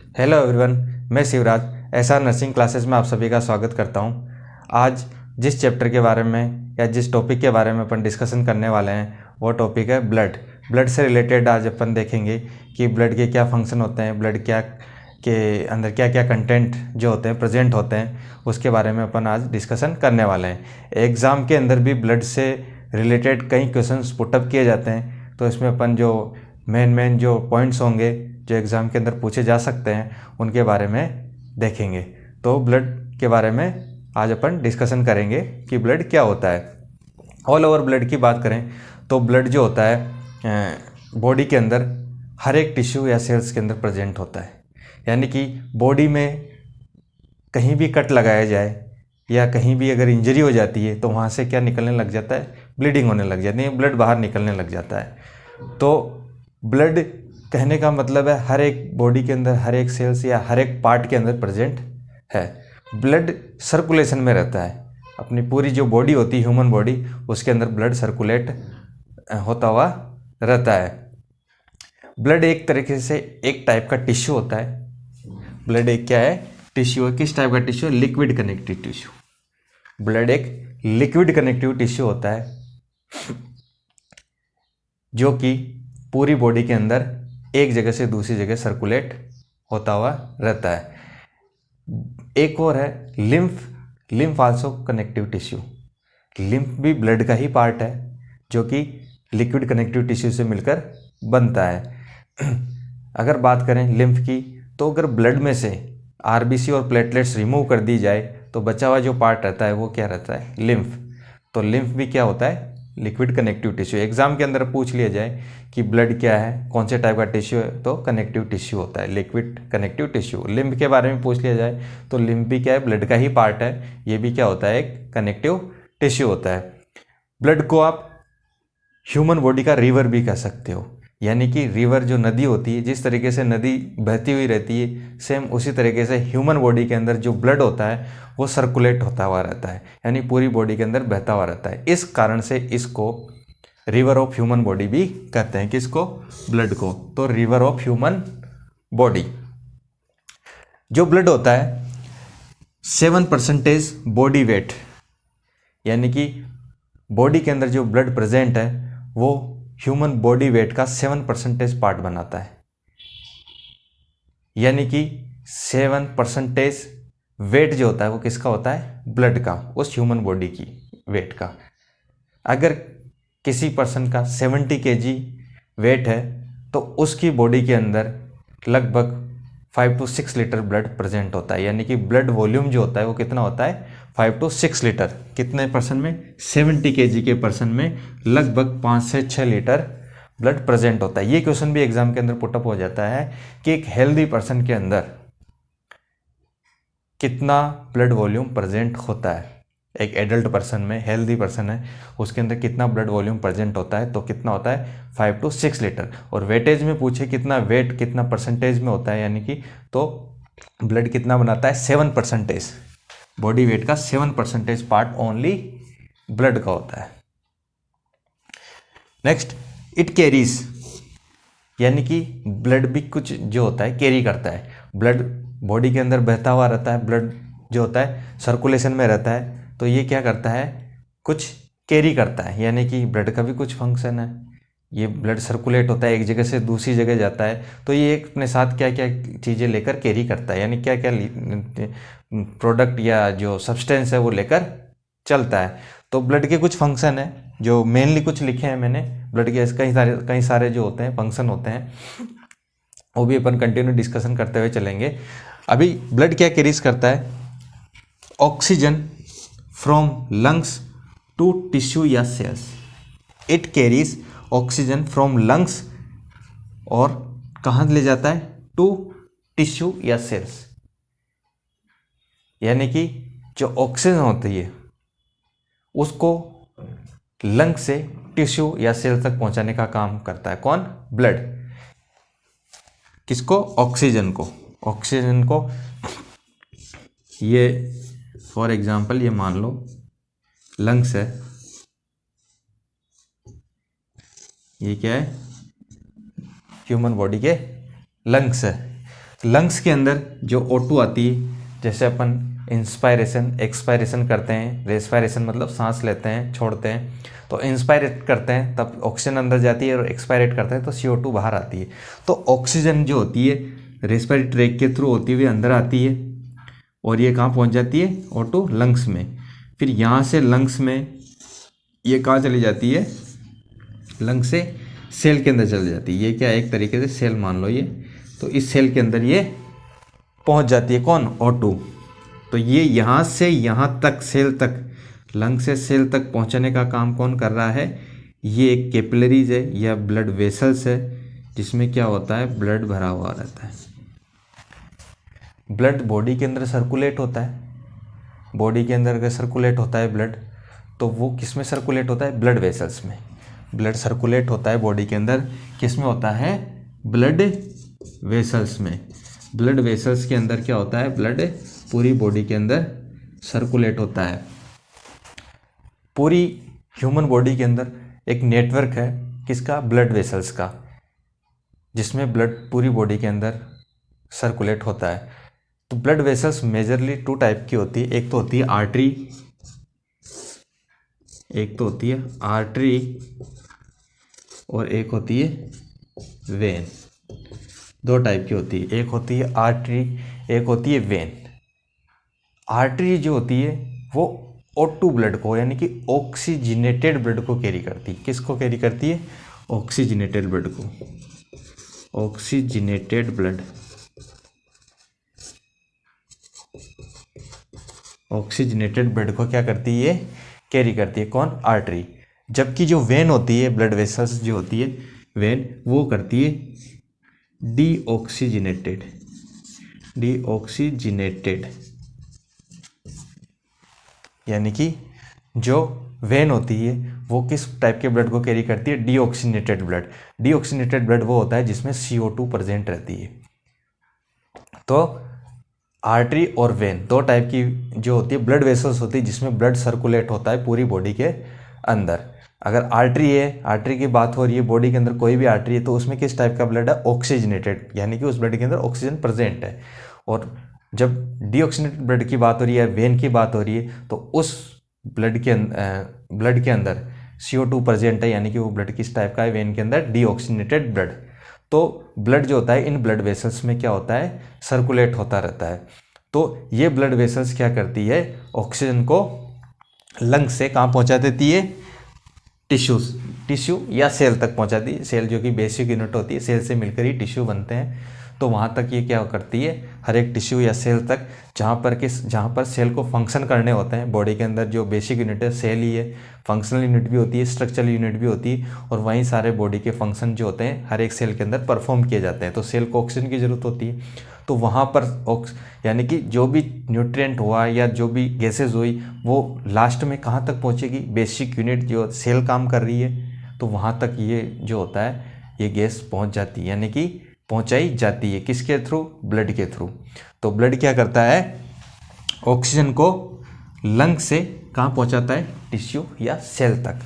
Hello everyone, मैं Shivraj SR nursing classes में आप सभी का स्वागत करता हूं। आज जिस चैप्टर के बारे में या जिस टॉपिक के बारे में अपन डिस्कशन करने वाले हैं वो टॉपिक है ब्लड। ब्लड से रिलेटेड आज अपन देखेंगे कि ब्लड के क्या फंक्शन होते हैं, ब्लड क्या के अंदर क्या क्या कंटेंट जो होते हैं प्रेजेंट होते हैं, उसके बारे में अपन आज डिस्कशन करने वाले हैं। एग्ज़ाम के अंदर भी ब्लड से रिलेटेड कई क्वेश्चंस पुटअप किए जाते हैं, तो इसमें अपन जो मेन जो पॉइंट्स होंगे जो एग्ज़ाम के अंदर पूछे जा सकते हैं उनके बारे में देखेंगे। तो ब्लड के बारे में आज अपन डिस्कशन करेंगे कि ब्लड क्या होता है। ऑल ओवर ब्लड की बात करें तो ब्लड जो होता है बॉडी के अंदर हर एक टिश्यू या सेल्स के अंदर प्रेजेंट होता है। यानी कि बॉडी में कहीं भी कट लगाया जाए या कहीं भी अगर इंजरी हो जाती है तो वहाँ से क्या निकलने लग जाता है, ब्लीडिंग होने लग जाती है, ब्लड बाहर निकलने लग जाता है। तो ब्लड कहने का मतलब है हर एक बॉडी के अंदर हर एक सेल्स या हर एक पार्ट के अंदर प्रेजेंट है। ब्लड सर्कुलेशन में रहता है, अपनी पूरी जो बॉडी होती है ह्यूमन बॉडी उसके अंदर ब्लड सर्कुलेट होता हुआ रहता है। ब्लड एक तरीके से एक टाइप का टिश्यू होता है। ब्लड एक क्या है, टिश्यू है। किस टाइप का टिश्यू है? Liquid connective tissue. ब्लड एक लिक्विड कनेक्टिव टिश्यू होता है जो कि पूरी बॉडी के अंदर एक जगह से दूसरी जगह सर्कुलेट होता हुआ रहता है। एक और है lymph also connective tissue. Lymph भी ब्लड का ही पार्ट है जो कि लिक्विड कनेक्टिव टिश्यू से मिलकर बनता है। अगर बात करें लिम्फ की तो अगर ब्लड में से आरबीसी और प्लेटलेट्स रिमूव कर दी जाए तो बचा हुआ जो पार्ट रहता है वो क्या रहता है? लिम्फ। तो लिम्फ भी क्या होता है? Liquid connective tissue. एग्जाम के अंदर पूछ लिया जाए कि ब्लड क्या है, कौन से टाइप का टिश्यू है, तो कनेक्टिव टिश्यू होता है, लिक्विड कनेक्टिव टिश्यू। लिम्फ के बारे में पूछ लिया जाए तो लिम्फ भी क्या है? ब्लड का ही पार्ट है। ये भी क्या होता है? एक कनेक्टिव टिश्यू होता है। ब्लड को आप ह्यूमन बॉडी का रिवर भी कह सकते हो। यानी कि रिवर जो नदी होती है, जिस तरीके से नदी बहती हुई रहती है, सेम उसी तरीके से ह्यूमन बॉडी के अंदर जो ब्लड होता है वो सर्कुलेट होता हुआ रहता है, यानी पूरी बॉडी के अंदर बहता हुआ रहता है। इस कारण से इसको रिवर ऑफ ह्यूमन बॉडी भी कहते हैं। किसको? ब्लड को। तो रिवर ऑफ ह्यूमन बॉडी। जो ब्लड होता है 7% बॉडी वेट, यानी कि बॉडी के अंदर जो ब्लड प्रेजेंट है वो ह्यूमन बॉडी वेट का 7% पार्ट बनाता है। यानी कि 7% वेट जो होता है वो किसका होता है? ब्लड का, उस ह्यूमन बॉडी की वेट का। अगर किसी पर्सन का 70 kg वेट है तो उसकी बॉडी के अंदर लगभग 5 to 6 लीटर ब्लड प्रेजेंट होता है। यानी कि ब्लड वॉल्यूम जो होता है वो कितना होता है? 5 to 6 लीटर। कितने पर्सन में? 70 kg के पर्सन में लगभग 5 से 6 लीटर ब्लड प्रेजेंट होता है। ये क्वेश्चन भी एग्जाम के अंदर पुटअप हो जाता है कि एक हेल्दी पर्सन के अंदर कितना ब्लड वॉल्यूम प्रेजेंट होता है। एक एडल्ट पर्सन में, हेल्दी पर्सन है, उसके अंदर कितना ब्लड वॉल्यूम प्रेजेंट होता है? तो कितना होता है? 5 to 6 लीटर। और वेटेज में पूछे कितना वेट कितना परसेंटेज में होता है, यानी कि तो ब्लड कितना बनाता है? 7%। बॉडी वेट का 7% पार्ट ओनली ब्लड का होता है। नेक्स्ट, इट कैरीज, यानी कि ब्लड भी कुछ जो होता है कैरी करता है। ब्लड बॉडी के अंदर बहता हुआ रहता है, ब्लड जो होता है सर्कुलेशन में रहता है, तो ये क्या करता है? कुछ कैरी करता है। यानी कि ब्लड का भी कुछ फंक्शन है। ये ब्लड सर्कुलेट होता है, एक जगह से दूसरी जगह जाता है, तो ये एक अपने साथ क्या क्या चीज़ें लेकर कैरी करता है, यानी क्या क्या प्रोडक्ट या जो सब्सटेंस है वो लेकर चलता है। तो ब्लड के कुछ फंक्शन है जो मेनली कुछ लिखे हैं मैंने। ब्लड के कई सारे जो होते हैं फंक्शन होते हैं, वो भी अपन कंटिन्यू डिस्कशन करते हुए चलेंगे। अभी ब्लड क्या कैरीज करता है? Oxygen from lungs to tissue या cells. It carries oxygen from lungs, और कहाँ ले जाता है? टू टिश्यू या सेल्स। यानी कि जो ऑक्सीजन होती है उसको लंग से टिश्यू या सेल तक पहुंचाने का काम करता है। कौन? ब्लड। किसको? ऑक्सीजन को। ऑक्सीजन को ये फॉर एग्जांपल ये मान लो लंग्स है, ये क्या है? ह्यूमन बॉडी के लंग्स है। लंग्स के अंदर जो O2 आती है, जैसे अपन इंस्पायरेशन एक्सपायरेशन करते हैं, रेस्पायरेशन मतलब सांस लेते हैं छोड़ते हैं, तो इंस्पायरेट करते हैं तब ऑक्सीजन अंदर जाती है और एक्सपायरेट करते हैं तो CO2 बाहर आती है। तो ऑक्सीजन जो होती है रेस्पिरेटरी ट्रैक के थ्रू होती हुई अंदर आती है और ये कहाँ पहुँच जाती है, O2 लंग्स में। फिर यहाँ से लंग्स में ये कहाँ चली जाती है, लंग्स से सेल के अंदर चली जाती है। ये क्या एक तरीके से सेल मान लो ये, तो इस सेल के अंदर ये पहुंच जाती है कौन, O2। तो ये यहाँ से यहाँ तक सेल तक, लंग से सेल तक पहुँचाने का काम कौन कर रहा है, ये एक कैपिलरीज है या ब्लड वेसल्स है जिसमें क्या होता है, ब्लड भरा हुआ रहता है। ब्लड बॉडी के अंदर सर्कुलेट होता है, बॉडी के अंदर अगर सर्कुलेट होता है ब्लड, तो वो किस में सर्कुलेट होता है, ब्लड वेसल्स में। ब्लड सर्कुलेट होता है बॉडी के अंदर किस में होता है, ब्लड वेसल्स में। ब्लड वेसल्स के अंदर क्या होता है, ब्लड पूरी बॉडी के अंदर सर्कुलेट होता है। पूरी ह्यूमन बॉडी के अंदर एक नेटवर्क है किसका, ब्लड वेसल्स का, जिसमें ब्लड पूरी बॉडी के अंदर सर्कुलेट होता है। तो ब्लड वेसल्स मेजरली 2 टाइप की होती है, एक तो होती है आर्टरी, एक तो होती है आर्टरी और एक होती है वेन। 2 टाइप की होती है, एक होती है आर्टरी, एक होती है वेन। आर्टरी जो होती है वो O2 ब्लड को यानी कि ऑक्सीजनेटेड ब्लड को कैरी करती है। किसको कैरी करती है, ऑक्सीजनेटेड ब्लड को, ऑक्सीजनेटेड ब्लड, ऑक्सीजनेटेड ब्लड को क्या करती है, कैरी करती है कौन, आर्टरी। जबकि जो वेन होती है, ब्लड वेसल्स जो होती है वेन, वो करती है डीऑक्सीजनेटेड, डीऑक्सीजनेटेड। यानी कि जो वेन होती है वो किस टाइप के ब्लड को कैरी करती है, डीऑक्सीजनेटेड ब्लड। डीऑक्सीजनेटेड ब्लड वो होता है जिसमें CO2 प्रेजेंट रहती है। तो आर्टरी और वेन 2 टाइप की जो होती है ब्लड वेसल्स होती है जिसमें ब्लड सर्कुलेट होता है पूरी बॉडी के अंदर। अगर आर्टरी है, आर्टरी की बात हो रही है, बॉडी के अंदर कोई भी आर्टरी है, तो उसमें किस टाइप का ब्लड है, ऑक्सीजनेटेड, यानी कि उस ब्लड के अंदर ऑक्सीजन प्रेजेंट है। और जब डीऑक्सीजनेटेड ब्लड की बात हो रही है, वेन की बात हो रही है, तो उस ब्लड के अंदर CO2 प्रेजेंट है, यानी कि वो ब्लड किस टाइप का है, वेन के अंदर डीऑक्सीजनेटेड ब्लड। तो ब्लड जो होता है इन ब्लड वेसल्स में क्या होता है, सर्कुलेट होता रहता है। तो ये ब्लड वेसल्स क्या करती है, ऑक्सीजन को लंग से कहाँ पहुँचा देती है, टिश्यू या सेल तक पहुंचाती है। सेल जो कि बेसिक यूनिट होती है, सेल से मिलकर ही टिश्यू बनते हैं, तो वहाँ तक ये क्या करती है, हर एक टिश्यू या सेल तक जहाँ पर सेल को फंक्शन करने होते हैं। बॉडी के अंदर जो बेसिक यूनिट है सेल ही है, फंक्शनल यूनिट भी होती है, स्ट्रक्चरल यूनिट भी होती है, और वहीं सारे बॉडी के फंक्शन जो होते हैं हर एक सेल के अंदर परफॉर्म किए जाते हैं। तो सेल को ऑक्सीजन की ज़रूरत होती है, तो वहाँ पर यानी कि जो भी न्यूट्रिएंट हुआ या जो भी गैसेज हुई वो लास्ट में कहाँ तक पहुँचेगी, बेसिक यूनिट जो सेल काम कर रही है, तो वहाँ तक ये जो होता है ये गैस पहुँच जाती है, यानी कि पहुँचाई जाती है किसके थ्रू, ब्लड के थ्रू। तो ब्लड क्या करता है, ऑक्सीजन को लंग से कहाँ पहुँचाता है, टिश्यू या सेल तक।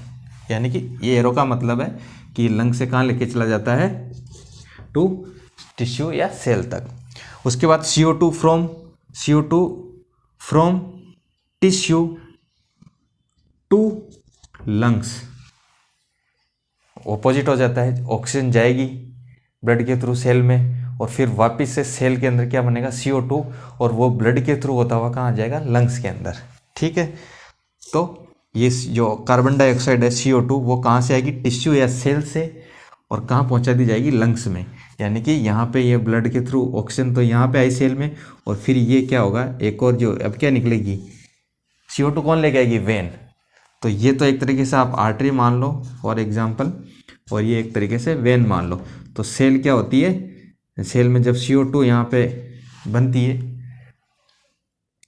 यानी कि ये एरो का मतलब है कि लंग से कहाँ लेके चला जाता है, टू टिश्यू या सेल तक। उसके बाद CO2 from tissue to lungs, opposite हो जाता है। ऑक्सीजन जाएगी ब्लड के थ्रू सेल में और फिर वापस से सेल के अंदर क्या बनेगा, CO2, और वो ब्लड के थ्रू होता हुआ कहाँ जाएगा, लंग्स के अंदर। ठीक है, तो ये जो कार्बन डाइऑक्साइड है CO2 वो कहाँ से आएगी, टिश्यू या सेल से, और कहाँ पहुँचा दी जाएगी, लंग्स में। यानी कि यहाँ पे ये ब्लड के थ्रू ऑक्सीजन तो यहाँ पे आई सेल में, और फिर ये क्या होगा, एक और जो अब क्या निकलेगी, CO2 कौन लेके आएगी, वेन। तो ये तो एक तरीके से आप आर्टरी मान लो फॉर एग्जांपल, और ये एक तरीके से वेन मान लो। तो सेल क्या होती है, सेल में जब CO2 यहाँ पे बनती है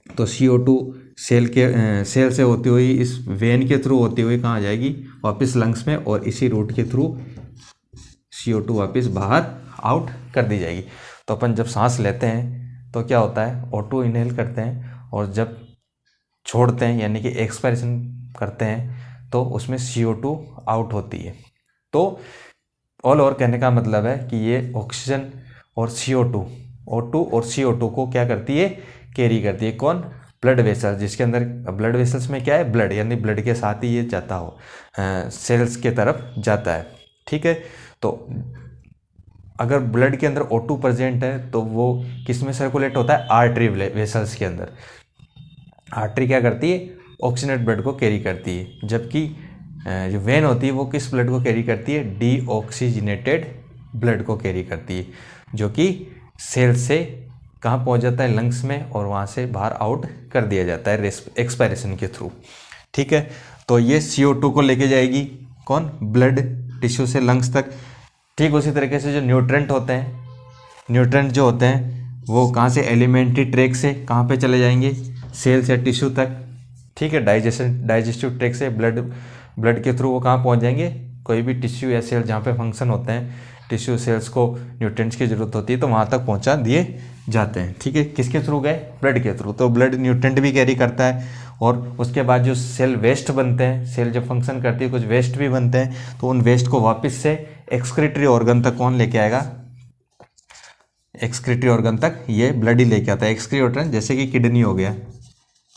तो CO2 सेल से होती हुई इस वेन के थ्रू होती हुई कहाँ जाएगी, वापस लंग्स में, और इसी रूट के थ्रू CO2 वापस बाहर आउट कर दी जाएगी। तो अपन जब सांस लेते हैं तो क्या होता है, O2 इनहेल करते हैं, और जब छोड़ते हैं यानी कि एक्सपायरेशन करते हैं तो उसमें CO2 आउट होती है। तो ऑल ओवर कहने का मतलब है कि ये ऑक्सीजन और CO2 O2 और CO2 को क्या करती है, कैरी करती है। कौन, ब्लड वेसल्स, जिसके अंदर ब्लड वेसल्स में क्या है, ब्लड, यानी ब्लड के साथ ही ये जाता हो, सेल्स के तरफ जाता है। ठीक है, तो अगर ब्लड के अंदर O2 प्रेजेंट है तो वो किस में सर्कुलेट होता है, आर्टरी वेसल्स के अंदर। आर्टरी क्या करती है, ऑक्सीजनेट ब्लड को कैरी करती है, जबकि जो वेन होती है वो किस ब्लड को कैरी करती है, डीऑक्सीजनेटेड ब्लड को कैरी करती है, जो कि सेल से कहाँ पहुँच जाता है, लंग्स में, और वहाँ से बाहर आउट कर दिया जाता है एक्सपायरेशन के थ्रू। ठीक है, तो ये CO2 को लेके जाएगी कौन, ब्लड टिश्यू से लंग्स तक। ठीक उसी तरीके से जो न्यूट्रेंट होते हैं, न्यूट्रेंट जो होते हैं वो कहाँ से, एलिमेंट्री ट्रैक से कहाँ पे चले जाएंगे, सेल्स या टिश्यू तक। ठीक है, डाइजेस्टिव ट्रैक से ब्लड के थ्रू वो कहाँ पहुँच जाएंगे, कोई भी टिश्यू या सेल जहाँ पे फंक्शन होते हैं, टिश्यू सेल्स को न्यूट्रेंट्स की ज़रूरत होती है तो वहाँ तक पहुँचा दिए जाते हैं। ठीक है, किसके थ्रू गए, ब्लड के थ्रू। तो ब्लड न्यूट्रेंट भी कैरी करता है, और उसके बाद जो सेल वेस्ट बनते हैं, सेल जब फंक्शन करती है कुछ वेस्ट भी बनते हैं, तो उन वेस्ट को वापस से एक्सक्रीटरी ऑर्गन तक कौन लेके आएगा, एक्सक्रीटरी ऑर्गन तक ये ब्लड ही लेके आता है। एक्सक्रीटरी ऑर्गन जैसे कि किडनी हो गया,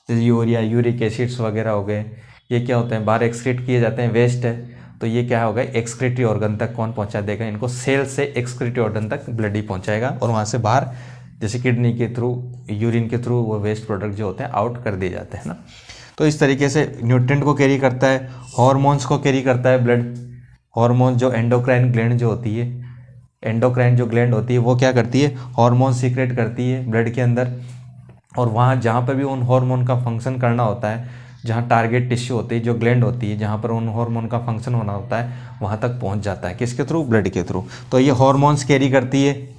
जैसे यूरिया, यूरिक एसिड्स वगैरह हो गए, ये क्या होते हैं, बाहर एक्सक्रीट किए जाते हैं, वेस्ट है, तो ये क्या होगा, एक्सक्रीटरी ऑर्गन तक कौन पहुंचा देगा इनको, सेल से एक्सक्रीटरी ऑर्गन तक ब्लड ही पहुंचाएगा, और वहाँ से बाहर जैसे किडनी के थ्रू, यूरिन के थ्रू वो वेस्ट प्रोडक्ट जो होते हैं आउट कर दिए जाते हैं ना। तो इस तरीके से न्यूट्रिएंट को कैरी करता है। हॉर्मोन्स को कैरी करता है ब्लड। हॉर्मोन जो एंडोक्राइन ग्लैंड जो होती है, एंडोक्राइन जो ग्लैंड होती है वो क्या करती है, हार्मोन सीक्रेट करती है ब्लड के अंदर, और वहाँ जहाँ पर भी उन हार्मोन का फंक्शन करना होता है, जहाँ टारगेट टिश्यू होती है, जो ग्लैंड होती है जहाँ पर उन हार्मोन का फंक्शन होना होता है, वहाँ तक पहुँच जाता है, किसके थ्रू, ब्लड के थ्रू। तो ये हार्मोन्स कैरी करती है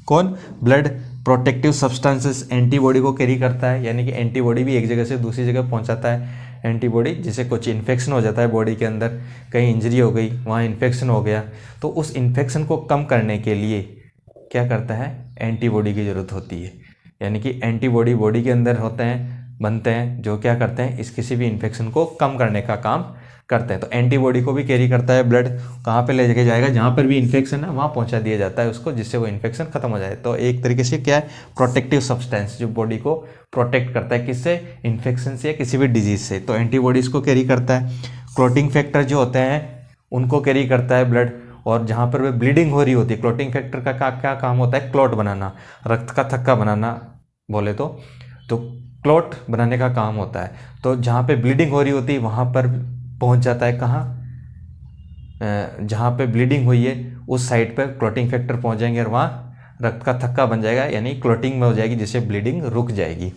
कौन, ब्लड। प्रोटेक्टिव सब्सटेंसेस, एंटीबॉडी को कैरी करता है, यानी कि एंटीबॉडी भी एक जगह से दूसरी जगह पहुँचाता है। एंटीबॉडी, जिसे कुछ इन्फेक्शन हो जाता है बॉडी के अंदर, कहीं इंजरी हो गई, वहाँ इन्फेक्शन हो गया, तो उस इन्फेक्शन को कम करने के लिए क्या करता है, एंटीबॉडी की ज़रूरत होती है। यानी कि एंटीबॉडी बॉडी के अंदर होते हैं, बनते हैं, जो क्या करते हैं, इस किसी भी इन्फेक्शन को कम करने का काम करते हैं। तो एंटीबॉडी को भी कैरी करता है ब्लड, कहाँ पे ले जाके जाएगा, जहाँ पर भी इन्फेक्शन है वहाँ पहुँचा दिया जाता है उसको, जिससे वो इन्फेक्शन खत्म हो जाए। तो एक तरीके से क्या है, प्रोटेक्टिव सब्सटेंस, जो बॉडी को प्रोटेक्ट करता है, किससे, इन्फेक्शन से या किसी भी डिजीज से। तो एंटीबॉडीज को कैरी करता है। क्लॉटिंग फैक्टर जो होते हैं उनको कैरी करता है ब्लड, और जहाँ पर वे ब्लीडिंग हो रही होती है, क्लॉटिंग फैक्टर का क्या काम होता है, क्लॉट बनाना, रक्त का थक्का बनाना बोले तो क्लॉट बनाने का काम होता है। तो जहाँ पे ब्लीडिंग हो रही होती है वहाँ पर पहुँच जाता है, कहाँ, जहाँ पे ब्लीडिंग हुई है उस साइड पर क्लॉटिंग फैक्टर पहुँच जाएंगे, और वहाँ रक्त का थक्का बन जाएगा, यानी क्लॉटिंग में हो जाएगी, जिससे ब्लीडिंग रुक जाएगी।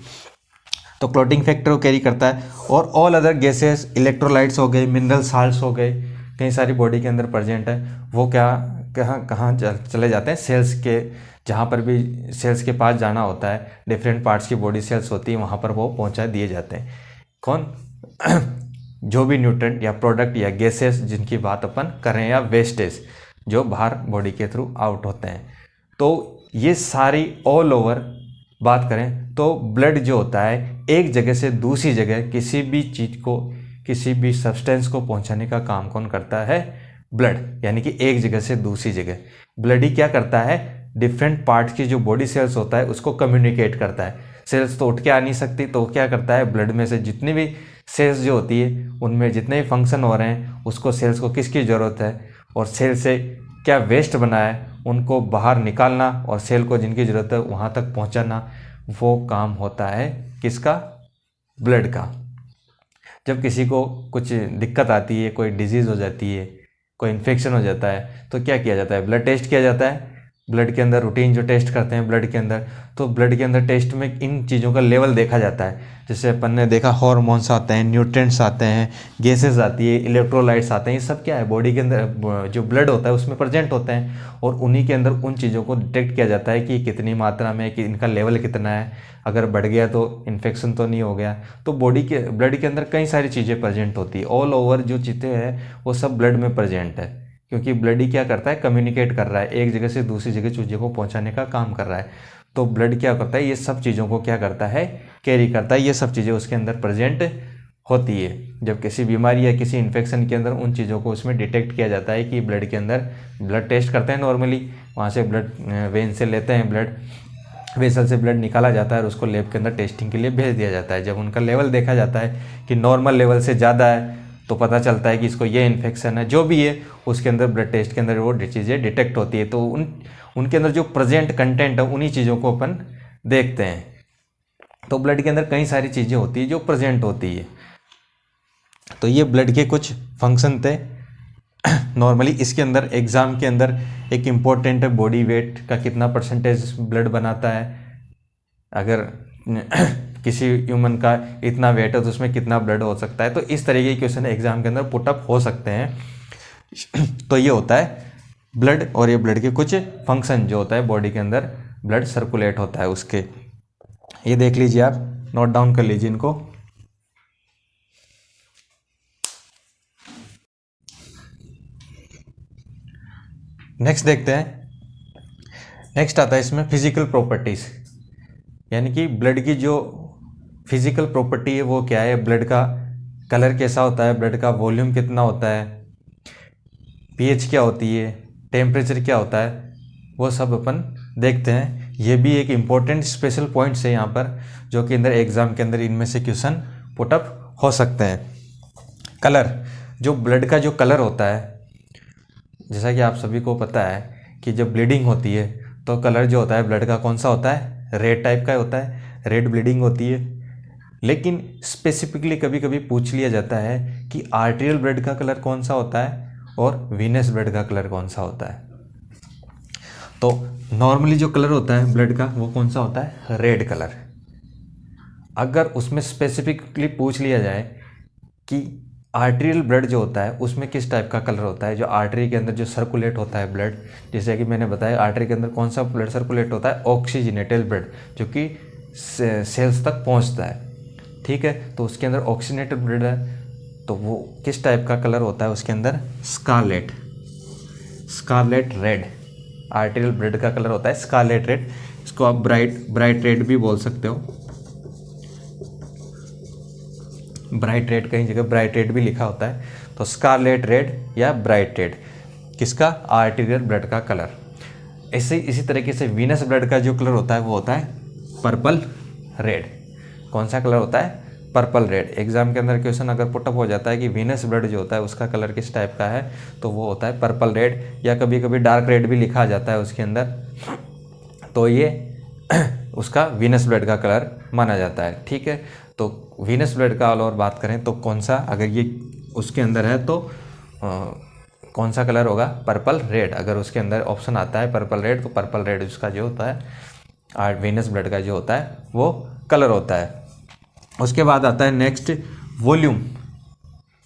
तो क्लॉटिंग फैक्टर को कैरी करता है। और ऑल अदर गैसेस, इलेक्ट्रोलाइट्स हो गए, मिनरल साल्ट्स हो गए, कई सारी बॉडी के अंदर प्रेजेंट है, वो क्या कहाँ चले जाते हैं, सेल्स के, जहाँ पर भी सेल्स के पास जाना होता है, डिफरेंट पार्ट्स की बॉडी सेल्स होती है, वहाँ पर वो पहुँचा दिए जाते हैं। कौन जो भी न्यूट्रिएंट या प्रोडक्ट या गैसेस जिनकी बात अपन कर रहे हैं, या वेस्टेज जो बाहर बॉडी के थ्रू आउट होते हैं। तो ये सारी ऑल ओवर बात करें तो ब्लड जो होता है एक जगह से दूसरी जगह किसी भी चीज़ को, किसी भी सब्सटेंस को पहुंचाने का काम कौन करता है, ब्लड। यानी कि एक जगह से दूसरी जगह ब्लड ही क्या करता है, डिफरेंट पार्ट्स की जो बॉडी सेल्स होता है उसको कम्युनिकेट करता है। सेल्स तो उठ के आ नहीं सकती, तो क्या करता है, ब्लड में से जितनी भी सेल्स जो होती है उनमें जितने भी फंक्शन हो रहे हैं उसको, सेल्स को किसकी ज़रूरत है, और सेल से क्या वेस्ट बना है उनको बाहर निकालना, और सेल को जिनकी ज़रूरत है वहाँ तक पहुँचाना, वो काम होता है किसका, ब्लड का। जब किसी को कुछ दिक्कत आती है, कोई डिजीज़ हो जाती है, कोई इन्फेक्शन हो जाता है, तो क्या किया जाता है, ब्लड टेस्ट किया जाता है। ब्लड के अंदर रूटीन जो टेस्ट करते हैं ब्लड के अंदर, तो ब्लड के अंदर टेस्ट में इन चीज़ों का लेवल देखा जाता है। जैसे अपन ने देखा, हार्मोन्स आते हैं, न्यूट्रिएंट्स आते हैं, गैसेस आती है, इलेक्ट्रोलाइट्स आते हैं, ये सब क्या है, बॉडी के अंदर जो ब्लड होता है उसमें प्रेजेंट होते हैं, और उन्हीं के अंदर उन चीज़ों को डिटेक्ट किया जाता है कि कितनी मात्रा में, कि इनका लेवल कितना है, अगर बढ़ गया तो इन्फेक्शन तो नहीं हो गया। तो बॉडी के ब्लड के अंदर कई सारी चीज़ें प्रेजेंट होती है, ऑल ओवर जो चीज़ें हैं वो सब ब्लड में प्रेजेंट है, क्योंकि ब्लड ही क्या करता है, कम्युनिकेट कर रहा है, एक जगह से दूसरी जगह चीज़ों को पहुंचाने का काम कर रहा है। तो ब्लड क्या करता है, ये सब चीज़ों को क्या करता है, कैरी करता है, ये सब चीज़ें उसके अंदर प्रेजेंट होती है। जब किसी बीमारी या किसी इन्फेक्शन के अंदर उन चीज़ों को उसमें डिटेक्ट किया जाता है कि ब्लड के अंदर, ब्लड टेस्ट करते हैं नॉर्मली, वहाँ से ब्लड वेन से लेते हैं ब्लड, वेसल से ब्लड निकाला जाता है और उसको लैब के अंदर टेस्टिंग के लिए भेज दिया जाता है। जब उनका लेवल देखा जाता है कि नॉर्मल लेवल से ज़्यादा है तो पता चलता है कि इसको ये इन्फेक्शन है, जो भी है उसके अंदर ब्लड टेस्ट के अंदर वो चीज़ें डिटेक्ट होती है। तो उनके अंदर जो प्रेजेंट कंटेंट है उन्हीं चीज़ों को अपन देखते हैं। तो ब्लड के अंदर कई सारी चीज़ें होती है जो प्रेजेंट होती है। तो ये ब्लड के कुछ फंक्शन थे। नॉर्मली इसके अंदर एग्ज़ाम के अंदर एक इम्पोर्टेंट है बॉडी वेट का कितना परसेंटेज ब्लड बनाता है। अगर किसी ह्यूमन का इतना वेट है तो उसमें कितना ब्लड हो सकता है। तो इस तरीके के क्वेश्चन एग्जाम के अंदर पुटअप हो सकते हैं। तो ये होता है ब्लड, और ये ब्लड के कुछ फंक्शन जो होता है बॉडी के अंदर ब्लड सर्कुलेट होता है उसके। ये देख लीजिए, आप नोट डाउन कर लीजिए इनको। नेक्स्ट देखते हैं। नेक्स्ट आता है इसमें फिजिकल प्रॉपर्टीज, यानी कि ब्लड की जो फिजिकल प्रॉपर्टी है वो क्या है। ब्लड का कलर कैसा होता है, ब्लड का वॉल्यूम कितना होता है, पीएच क्या होती है, टेम्परेचर क्या होता है, वो सब अपन देखते हैं। ये भी एक इम्पोर्टेंट स्पेशल पॉइंट्स है यहाँ पर, जो कि अंदर एग्जाम के अंदर इनमें से क्वेश्चन पुटअप हो सकते हैं। कलर, जो ब्लड का जो कलर होता है, जैसा कि आप सभी को पता है कि जब ब्लीडिंग होती है तो कलर जो होता है ब्लड का कौन सा होता है, रेड टाइप का होता है, रेड ब्लीडिंग होती है। लेकिन स्पेसिफिकली कभी कभी पूछ लिया जाता है कि आर्टेरियल ब्लड का कलर कौन सा होता है और वीनस ब्लड का कलर कौन सा होता है। तो नॉर्मली जो कलर होता है ब्लड का वो कौन सा होता है, रेड कलर। अगर उसमें स्पेसिफिकली पूछ लिया जाए कि आर्टेरियल ब्लड जो होता है उसमें किस टाइप का कलर होता है, जो आर्टरी के अंदर जो सर्कुलेट होता है ब्लड, जैसे कि मैंने बताया आर्टरी के अंदर कौन सा ब्लड सर्कुलेट होता है, ऑक्सीजनेटेड ब्लड, जो कि सेल्स तक पहुंचता है। ठीक है, तो उसके अंदर ऑक्सीजनेटेड ब्लड है तो वो किस टाइप का कलर होता है उसके अंदर, scarlet, scarlet red. Arterial blood का कलर होता है स्कारलेट रेड। इसको आप ब्राइट रेड भी बोल सकते हो। ब्राइट रेड, कहीं जगह ब्राइट रेड भी लिखा होता है। तो स्कारलेट रेड या ब्राइट रेड किसका, आर्टेरियल ब्लड का कलर। इसी तरीके से वीनस ब्लड का जो कलर होता है वो होता है पर्पल रेड। कौन सा कलर होता है, पर्पल रेड। एग्जाम के अंदर क्वेश्चन अगर पुटअप हो जाता है कि वीनस ब्लड जो होता है उसका कलर किस टाइप का है, तो वो होता है पर्पल रेड, या कभी कभी डार्क रेड भी लिखा जाता है उसके अंदर। तो ये उसका वीनस ब्लड का कलर माना जाता है। ठीक है, तो वीनस ब्लड का और बात करें तो कौन सा, अगर ये उसके अंदर है तो कौन सा कलर होगा, पर्पल रेड। अगर उसके अंदर ऑप्शन आता है पर्पल रेड तो पर्पल रेड उसका जो होता है वीनस ब्लड का जो होता है वो कलर होता है। उसके बाद आता है नेक्स्ट वॉल्यूम,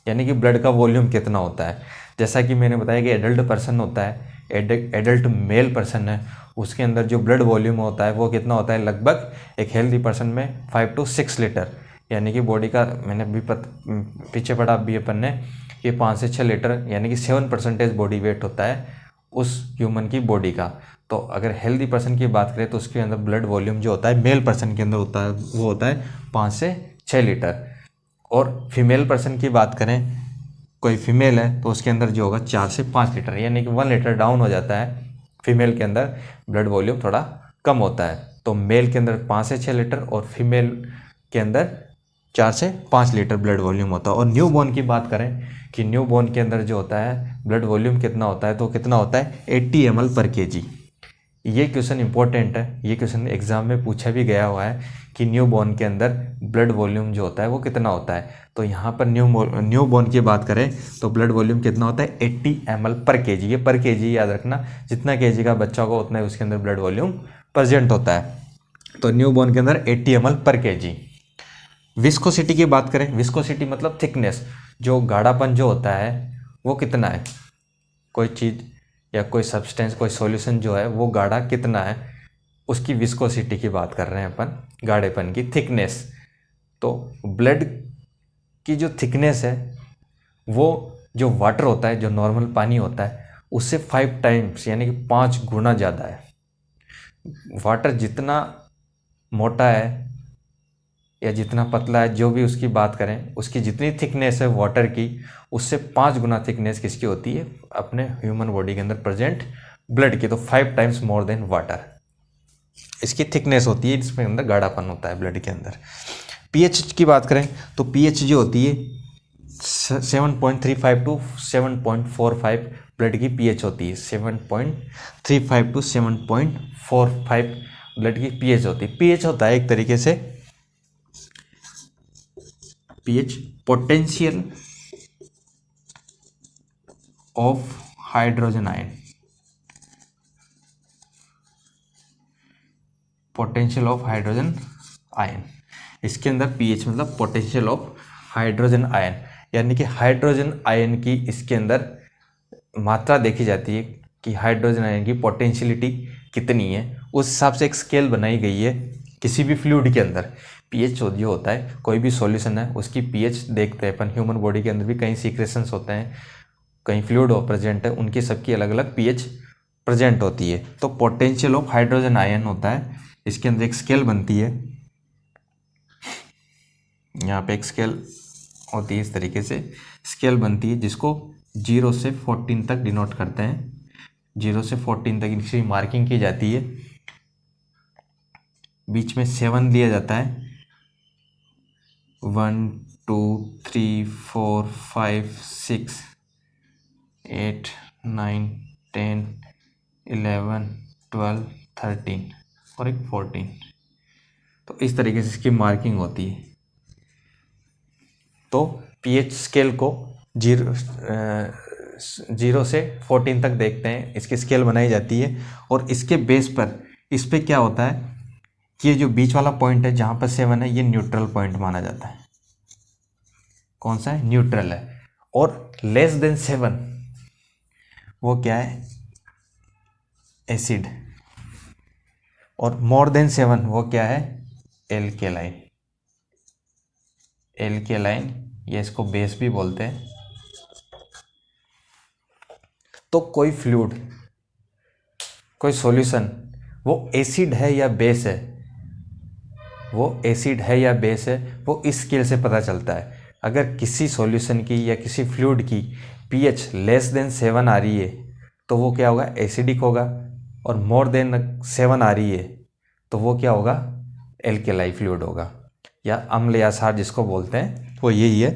यानी कि ब्लड का वॉल्यूम कितना होता है। जैसा कि मैंने बताया कि एडल्ट पर्सन होता है, एडल्ट मेल पर्सन है, उसके अंदर जो ब्लड वॉल्यूम होता है वो कितना होता है, लगभग एक हेल्दी पर्सन में 5 to 6 लीटर, यानी कि बॉडी का, मैंने अभी पीछे पढ़ा अभी अपन ने कि 5 से 6 लीटर, यानी कि 7% बॉडी वेट होता है उस ह्यूमन की बॉडी का। तो अगर हेल्दी पर्सन की बात करें तो उसके अंदर ब्लड वॉल्यूम जो होता है मेल पर्सन के अंदर होता है वो होता है 5 से 6 लीटर। और फीमेल पर्सन की बात करें, कोई फीमेल है तो उसके अंदर जो होगा 4 से 5 लीटर, यानी कि 1 लीटर डाउन हो जाता है। फीमेल के अंदर ब्लड वॉल्यूम थोड़ा कम होता है। तो मेल के अंदर 5 से 6 लीटर और फीमेल के अंदर 4 से 5 लीटर ब्लड वॉल्यूम होता है। और न्यू बॉर्न की बात करें कि न्यू बॉर्न के अंदर जो होता है ब्लड वॉल्यूम कितना होता है, तो कितना होता है 80 ml पर kg। ये क्वेश्चन इंपॉर्टेंट है, ये क्वेश्चन एग्जाम में पूछा भी गया हुआ है कि न्यू बॉर्न के अंदर ब्लड वॉल्यूम जो होता है वो कितना होता है। तो यहाँ पर न्यू बॉर्न की बात करें तो ब्लड वॉल्यूम कितना होता है 80 ml पर kg। ये पर kg याद रखना, जितना kg का बच्चा होगा उतना ही उसके अंदर ब्लड वॉल्यूम प्रेजेंट होता है। तो न्यू बॉर्न के अंदर 80 ml पर kg। विस्कोसिटी की बात करें, विस्कोसिटी मतलब थिकनेस, जो गाढ़ापन जो होता है वो कितना है, कोई चीज़ या कोई सब्सटेंस, कोई सॉल्यूशन जो है वो गाढ़ा कितना है, उसकी विस्कोसिटी की बात कर रहे हैं अपन, गाढ़ेपन की, थिकनेस। तो ब्लड की जो थिकनेस है वो जो वाटर होता है, जो नॉर्मल पानी होता है उससे 5 टाइम्स यानी कि 5 गुना ज़्यादा है। वाटर जितना मोटा है या जितना पतला है, जो भी उसकी बात करें, उसकी जितनी थिकनेस है वाटर की, उससे 5 गुना थिकनेस किसकी होती है, अपने ह्यूमन बॉडी के अंदर प्रेजेंट ब्लड की, तो 5 टाइम्स मोर देन वाटर इसकी थिकनेस होती है, इसमें अंदर गाढ़ापन होता है ब्लड के अंदर। पीएच की बात करें तो पीएच जो होती है 7.35 टू 7.45 ब्लड की पीएच होती है। 7.35 टू 7.45 ब्लड की पीएच होती है। पीएच होता है एक तरीके से, pH potential of hydrogen ion, potential of hydrogen ion. इसके अंदर पीएच मतलब पोटेंशियल ऑफ हाइड्रोजन आयन, यानी कि हाइड्रोजन आयन की इसके अंदर मात्रा देखी जाती है कि हाइड्रोजन आयन की पोटेंशियलिटी कितनी है। उस हिसाब से एक स्केल बनाई गई है किसी भी फ्लूइड के अंदर। पीएच जो होता है, कोई भी सॉल्यूशन है उसकी पीएच देखते हैं अपन। ह्यूमन बॉडी के अंदर भी कई सीक्रेशंस होते हैं, कई फ्लूइड प्रेजेंट है, उनकी सबकी अलग अलग पीएच प्रेजेंट होती है। तो पोटेंशियल ऑफ हाइड्रोजन आयन होता है, इसके अंदर एक स्केल बनती है, यहाँ पे एक स्केल होती है, इस तरीके से स्केल बनती है जिसको 0 से 14 तक डिनोट करते हैं। 0 से 14 तक इसकी मार्किंग की जाती है। बीच में 7 दिया जाता है, 1 2 3 4 5 6 8 9 10 11 12 13 और एक 14। तो इस तरीके से इसकी मार्किंग होती है। तो पीएच स्केल को 0 से 14 तक देखते हैं, इसकी स्केल बनाई जाती है। और इसके बेस पर इस पर क्या होता है कि ये जो बीच वाला पॉइंट है जहाँ पर 7 है, ये न्यूट्रल पॉइंट माना जाता है। कौन सा है? न्यूट्रल है। और लेस देन 7 वो क्या है? एसिड। और मोर देन 7 वो क्या है? एल्केलाइन। एल्केलाइन, ये इसको बेस भी बोलते हैं। तो कोई फ्लूइड, कोई सॉल्यूशन, वो एसिड है या बेस है, वो एसिड है या बेस है, वो इस स्केल से पता चलता है। अगर किसी सॉल्यूशन की या किसी फ्लूइड की पीएच लेस देन 7 आ रही है तो वो क्या होगा? एसिडिक होगा। और मोर देन 7 आ रही है तो वो क्या होगा? एल्केलाई फ्लूइड होगा, या अम्ल या क्षार जिसको बोलते हैं, वो यही है।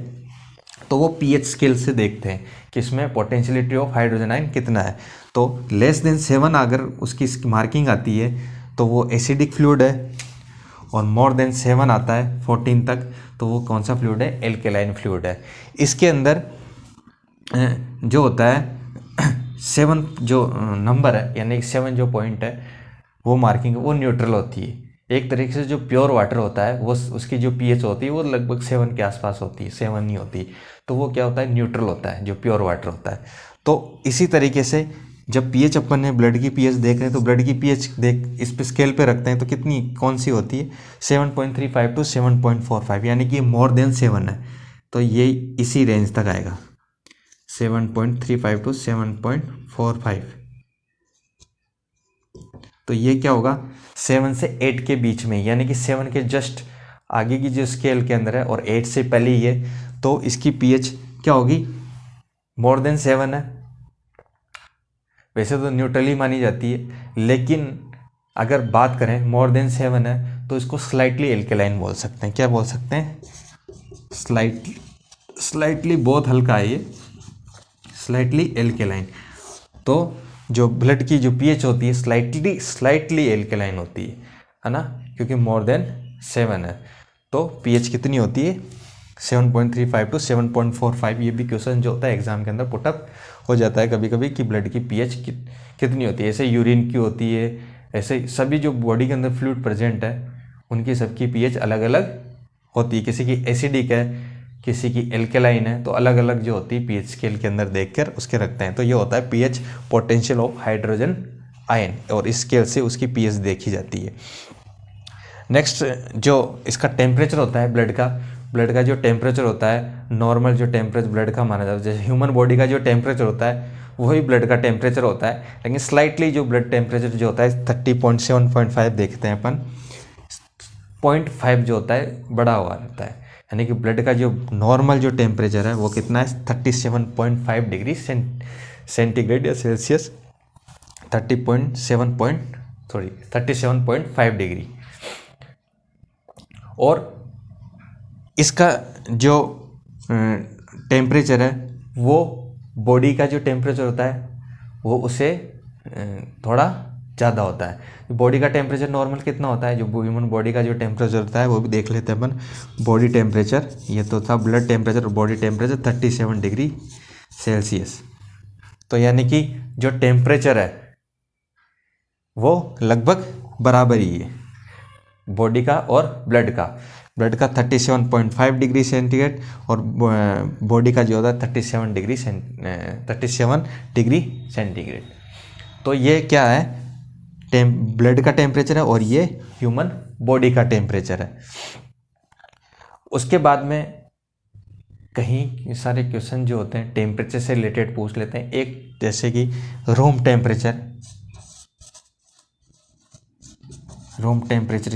तो वो पीएच स्केल से देखते हैं कि इसमें पोटेंशियलिटी ऑफ हाइड्रोजन आयन कितना है। तो लेस देन 7 अगर उसकी मार्किंग आती है तो वो एसिडिक फ्लूइड है, और मोर देन 7 आता है 14 तक तो वो कौन सा फ्लूइड है? एल्केलाइन फ्लूइड है। इसके अंदर जो होता है 7 जो नंबर है, यानी 7 जो पॉइंट है, वो मार्किंग वो न्यूट्रल होती है। एक तरीके से जो प्योर वाटर होता है वो उसकी जो पीएच होती है वो लगभग 7 के आसपास होती है, 7 नहीं होती। तो वो क्या होता है? न्यूट्रल होता है, जो प्योर वाटर होता है। तो इसी तरीके से जब पीएच अपन ने ब्लड की पीएच देख रहे हैं तो ब्लड की पीएच देख इस पे स्केल पे रखते हैं तो कितनी कौन सी होती है? 7.35 टू 7.45, यानी कि मोर देन 7 है तो ये इसी रेंज तक आएगा, 7.35 टू 7.45। तो ये क्या होगा? 7 से 8 के बीच में, यानी कि 7 के जस्ट आगे की जो स्केल के अंदर है और 8 से पहले ही है, तो इसकी पीएच क्या होगी? मोर देन 7 है। वैसे तो न्यूट्रल ही मानी जाती है, लेकिन अगर बात करें मोर देन 7 है तो इसको स्लाइटली एल्केलाइन बोल सकते हैं। क्या बोल सकते हैं? स्लाइटली बहुत हल्का है ये, स्लाइटली एल्केलाइन। तो जो ब्लड की जो पीएच होती है स्लाइटली एल्केलाइन होती है ना, क्योंकि मोर देन 7 है। तो पीएच कितनी होती है? 7.35 टू 7.45। ये भी क्वेश्चन जो होता है एग्जाम के अंदर पुटअप हो जाता है कभी कभी कि ब्लड की पीएच कितनी होती है। ऐसे यूरिन की होती है, ऐसे सभी जो बॉडी के अंदर फ्लूइड प्रेजेंट है उनकी सबकी पीएच अलग अलग होती है। किसी की एसिडिक है, किसी की एल्केलाइन है, तो अलग अलग जो होती है पीएच स्केल के अंदर देखकर उसके रखते हैं। तो ये होता है pH, potential of hydrogen ion, और इस स्केल से उसकी पीएच देखी जाती है। नेक्स्ट जो इसका टेम्परेचर होता है ब्लड का जो टेम्परेचर होता है, नॉर्मल जो टेम्परेचर ब्लड का माना जाता है, जैसे ह्यूमन बॉडी का जो टेम्परेचर होता है वही ब्लड का टेम्परेचर होता है, लेकिन स्लाइटली जो ब्लड टेम्परेचर जो होता है 30.7.5 देखते हैं अपन, 0.5 जो होता है बड़ा हुआ रहता है। यानी कि ब्लड का जो नॉर्मल जो टेम्परेचर है वो कितना है? 37.5 डिग्री सेंटीग्रेड या सेल्सियस 37.5 डिग्री। और इसका जो टेम्परेचर है वो बॉडी का जो टेम्परेचर होता है वो उससे थोड़ा ज़्यादा होता है। बॉडी का टेम्परेचर नॉर्मल कितना होता है, जो ह्यूमन बॉडी का जो टेम्परेचर होता है वो भी देख लेते हैं अपन। बॉडी टेम्परेचर, ये तो था ब्लड टेम्परेचर और बॉडी टेम्परेचर 37 डिग्री सेल्सियस। तो यानी कि जो टेम्परेचर है वो लगभग बराबर ही है बॉडी का और ब्लड का। ब्लड का 37.5 डिग्री सेंटीग्रेड और बॉडी का जो होता है 37 डिग्री सेंटीग्रेड। तो ये क्या है, ब्लड का टेम्परेचर है और ये ह्यूमन बॉडी का टेम्परेचर है। उसके बाद में कहीं सारे क्वेश्चन जो होते हैं टेम्परेचर से रिलेटेड पूछ लेते हैं। एक जैसे कि रूम टेम्परेचर